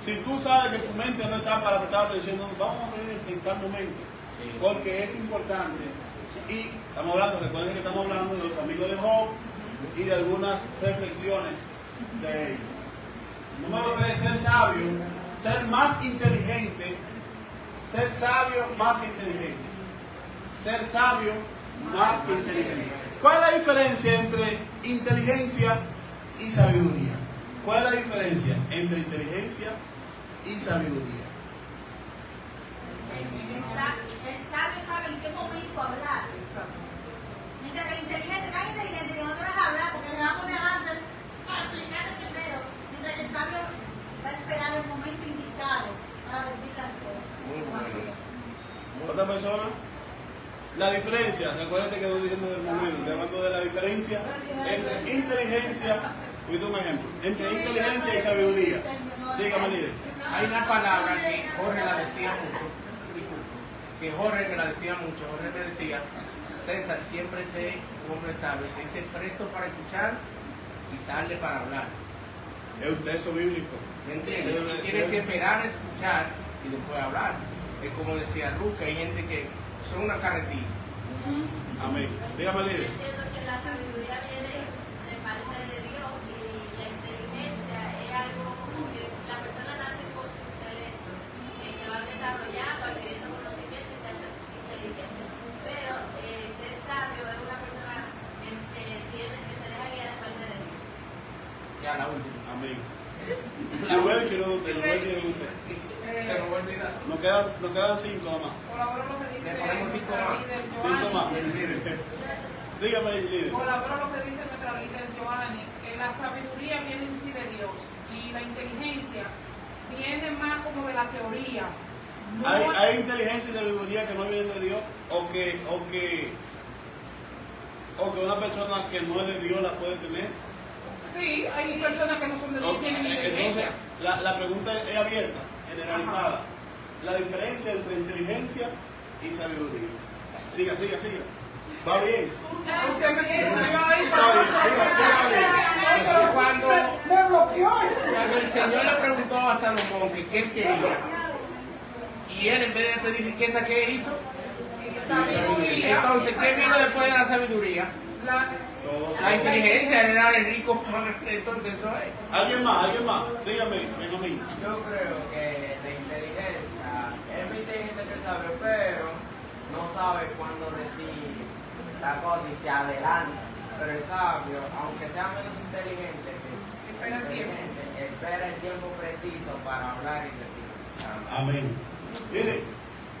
Si tú sabes que tu mente no está para prestar atención, no, vamos a reunir en tal momento. Porque es importante. Y recuerden que estamos hablando de los amigos de Job y de algunas reflexiones de ellos. Número 3, ser sabio, ser más inteligente, ser sabio más inteligente. Ser sabio más inteligente. ¿Cuál es la diferencia entre inteligencia y sabiduría? ¿Cuál es la diferencia entre inteligencia y sabiduría? el sabio sabe en qué momento hablar. Mientras que el inteligente, tan inteligente que no te vas a hablar porque le va a poner antes para explicarte primero. Mientras que el sabio va a esperar el momento indicado para decir las cosas. Muy bueno. ¿Otra persona? La diferencia, recuérdate que estoy diciendo del momento, estoy hablando de la diferencia entre inteligencia, voy a dar un ejemplo, entre inteligencia y sabiduría. Dígame, líder. Hay una palabra que Jorge la decía mucho, Jorge me decía, César, siempre sé, un hombre sabio, se dice presto para escuchar y tarde para hablar. Es un texto bíblico. ¿Me entiendes? Y tienes que esperar a escuchar y después hablar. Es como decía Luca, hay gente que son una carretilla. Amén. Dígame, líder. Yo entiendo que la sabiduría viene de parte de Dios y la inteligencia es algo como que la persona nace con su intelecto y se va desarrollando, adquiriendo conocimiento y se hace inteligente. Pero ser sabio es una persona que se deja guiar de parte de Dios. Ya la última. Amén. Igual quiero usted. Se me va a olvidar. Nos quedan 5 nomás. Colaboro lo que dice Le ponemos 5 nuestra más. líder 5 más. Johanny. Dígame, líder. Colaboro lo que dice nuestra líder Johanny, que la sabiduría viene en sí de Dios y la inteligencia viene más como de la teoría. No ¿Hay inteligencia y sabiduría que no vienen de Dios o que una persona que no es de Dios la puede tener? Sí, hay personas que no son de Dios y tienen Entonces, inteligencia. la pregunta es abierta, generalizada. La diferencia entre inteligencia y sabiduría. Siga. Va bien. Cuando el Señor le preguntó a Salomón que qué él quería, y él en vez de pedir riqueza, ¿qué hizo? Sabiduría. Entonces, ¿qué vino después de la sabiduría? La inteligencia era el rico. Entonces, eso es. ¿Alguien más? Dígame, Benjamín. Yo creo que la inteligencia es muy inteligente que el sabio, pero no sabe cuándo decir la cosa y se adelanta. Pero el sabio, aunque sea menos inteligente que espera el tiempo preciso para hablar y decir. Amén. Mire,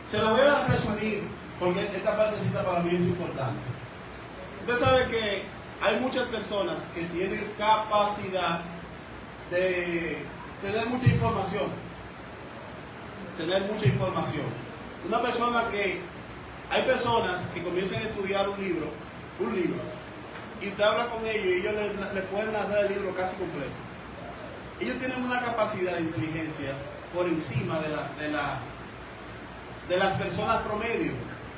se lo voy a resumir porque esta partecita para mí es importante. Usted sabe que hay muchas personas que tienen capacidad de tener mucha información. Una persona que, hay personas que comienzan a estudiar un libro, y usted habla con ellos y ellos le pueden narrar el libro casi completo. Ellos tienen una capacidad de inteligencia por encima de las personas promedio.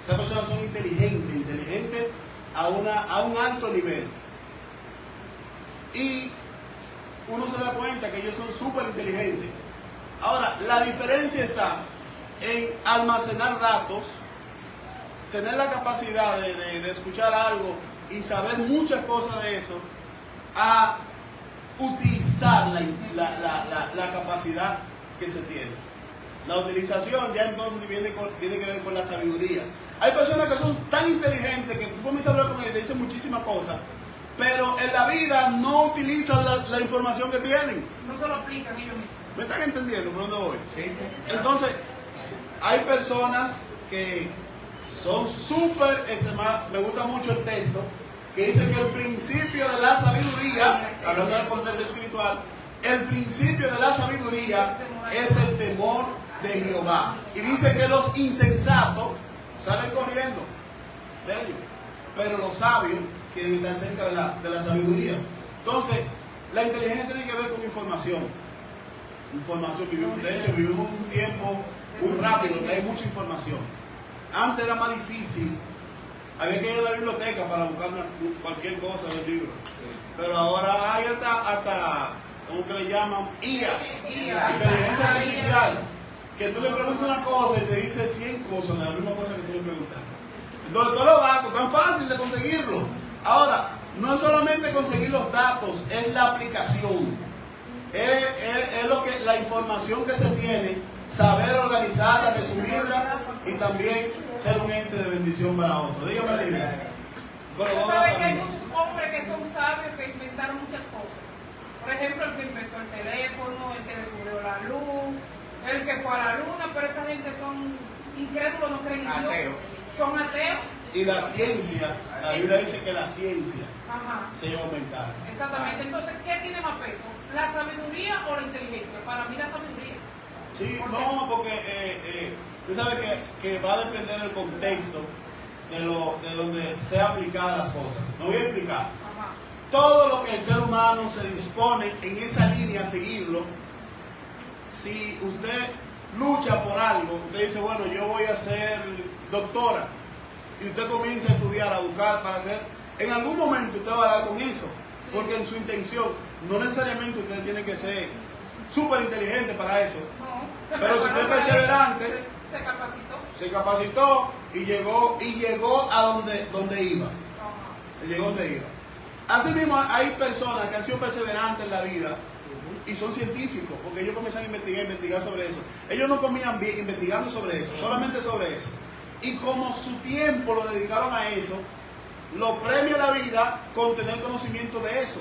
Esas personas son inteligentes a un alto nivel. Y uno se da cuenta que ellos son súper inteligentes. Ahora, la diferencia está en almacenar datos, tener la capacidad de escuchar algo y saber muchas cosas de eso, a utilizar la capacidad que se tiene. La utilización ya entonces tiene que ver con la sabiduría. Hay personas que son tan inteligentes que tú comienzas a hablar con ellos y te dicen muchísimas cosas, pero en la vida no utilizan la información que tienen. No se lo aplican ellos mismos. ¿Me están entendiendo por dónde voy? Sí, sí. Entonces, hay personas que son súper extremadas. Me gusta mucho el texto que dice que el principio de la sabiduría, hablando del concepto espiritual, el principio de la sabiduría es el temor de Jehová. Y dice que los insensatos salen corriendo de ellos, pero los sabios quieren estar cerca de la sabiduría. Entonces, la inteligencia tiene que ver con información. De hecho, vivimos un tiempo muy rápido donde hay mucha información. Antes era más difícil, había que ir a la biblioteca para buscar cualquier cosa del libro. Pero ahora hay hasta ¿cómo que le llaman? IA, inteligencia artificial, que tú le preguntas una cosa y te dice 100 cosas de la misma cosa que tú le preguntas. Entonces todos los datos, tan fácil de conseguirlo. Ahora, no es solamente conseguir los datos, es la aplicación. Es lo que, la información que se tiene, saber organizarla, resumirla y también ser un ente de bendición para otros. Dígame la idea. Tú sabes que hay muchos hombres que son sabios que inventaron muchas cosas. Por ejemplo, el que inventó el teléfono, el que descubrió la luz, el que fue a la luna, pero esa gente son incrédulos, no creen en Dios. Son ateos. Y la ciencia, la Biblia dice que la ciencia se lleva a aumentar. Exactamente. Entonces, ¿qué tiene más peso? ¿La sabiduría o la inteligencia? Para mí la sabiduría. Sí, no, porque tú sabes que va a depender del contexto de donde sea aplicada las cosas. Me voy a explicar. Todo lo que el ser humano se dispone en esa línea a seguirlo, si usted lucha por algo, usted dice, bueno, yo voy a ser doctora, y usted comienza a estudiar, a buscar para hacer, en algún momento usted va a dar con eso, porque en su intención, no necesariamente usted tiene que ser súper inteligente para eso, pero si usted es perseverante, se capacitó y llegó a donde iba. Llegó donde iba. Asimismo, hay personas que han sido perseverantes en la vida y son científicos, porque ellos comienzan a investigar sobre eso. Ellos no comían bien investigando sobre eso, solamente sobre eso. Y como su tiempo lo dedicaron a eso, lo premia la vida con tener conocimiento de eso.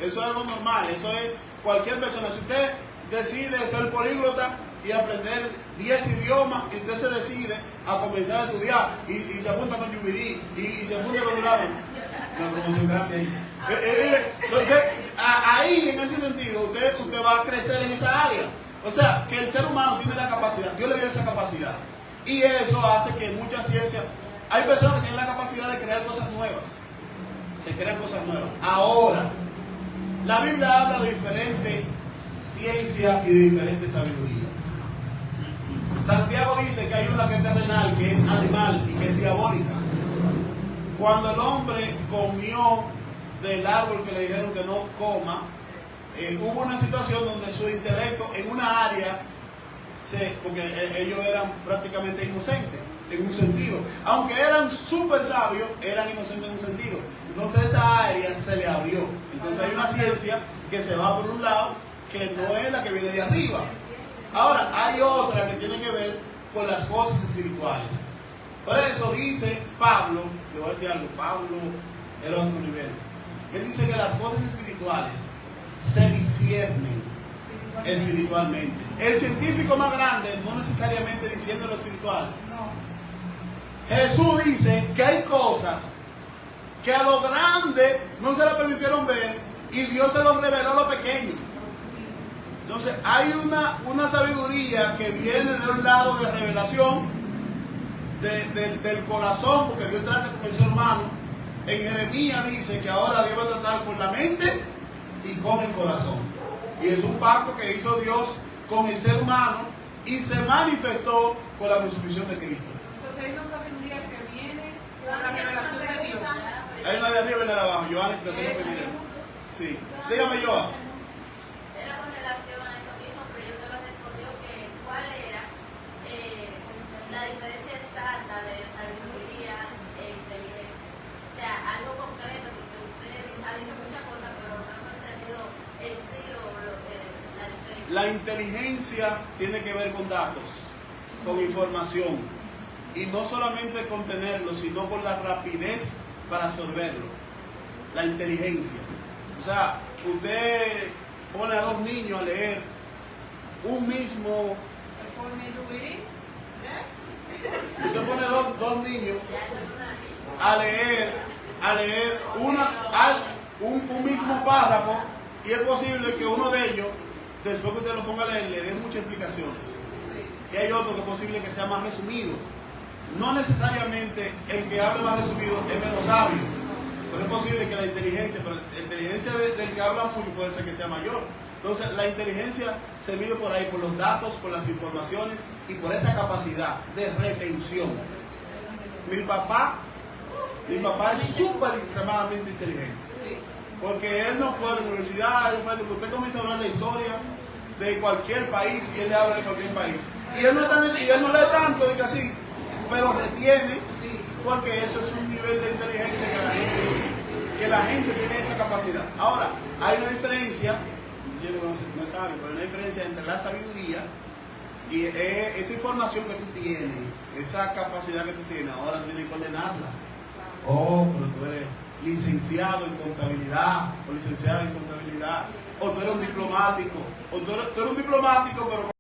Eso es algo normal, eso es cualquier persona. Si usted decide ser políglota y aprender 10 idiomas y usted se decide a comenzar a estudiar y se apunta con Jubilee y se apunta con un lado, una promoción grande ahí. Ahí, en ese sentido, usted va a crecer en esa área. O sea, que el ser humano tiene la capacidad, Dios le dio esa capacidad. Y eso hace que mucha ciencia, hay personas que tienen la capacidad de crear cosas nuevas. Se crean cosas nuevas. Ahora, la Biblia habla de diferente ciencia y de diferente sabiduría. Santiago dice que hay una que es terrenal, que es animal y que es diabólica. Cuando el hombre comió del árbol que le dijeron que no coma, hubo una situación donde su intelecto en una área, porque ellos eran prácticamente inocentes en un sentido, aunque eran súper sabios, eran inocentes en un sentido. Entonces esa área se le abrió. Entonces hay una ciencia que se va por un lado, que no es la que viene de arriba. Ahora, hay otra que tiene que ver con las cosas espirituales. Por eso dice Pablo, le voy a decir algo, Pablo era otro nivel. Él dice que las cosas espirituales se disciernen espiritualmente. El científico más grande no necesariamente diciendo lo espiritual. Jesús dice que hay cosas que a lo grande no se le permitieron ver y Dios se los reveló a lo pequeño. Entonces hay una sabiduría que viene de un lado de revelación del corazón, porque Dios trata con el ser humano. En Jeremías dice que ahora Dios va a tratar con la mente y con el corazón. Y es un pacto que hizo Dios con el ser humano y se manifestó con la crucifixión de Cristo. Entonces hay una sabiduría que viene con la revelación de Dios. Hay una de arriba y una de abajo. Joana, te tengo que mirar. Sí. Dígame, Joana. Era con relación a eso mismo, pero yo te lo respondió que cuál era inteligencia tiene que ver con datos, con información, y no solamente con tenerlo, sino con la rapidez para absorberlo. La inteligencia. O sea, usted pone a dos niños a leer un mismo... Usted pone dos niños a leer un mismo párrafo, y es posible que uno de ellos, después que usted lo ponga a leer, le dé muchas explicaciones. Y hay otro que es posible que sea más resumido. No necesariamente el que hable más resumido es menos sabio, pero es posible que la inteligencia del que habla mucho puede ser que sea mayor. Entonces la inteligencia se mide por ahí, por los datos, por las informaciones y por esa capacidad de retención. Mi papá es súper extremadamente inteligente, porque él no fue a la universidad, usted comienza a hablar de la historia de cualquier país y él le habla de cualquier país. Y él no lee tanto, dice así, pero retiene, porque eso es un nivel de inteligencia que la gente tiene esa capacidad. Ahora, hay una diferencia, no saben, pero hay una diferencia entre la sabiduría y esa información que tú tienes, esa capacidad que tú tienes, ahora tienes que ordenarla. Oh, pero tú eres licenciado en contabilidad, o licenciada en contabilidad, o tú eres un diplomático, o tú eres un diplomático, pero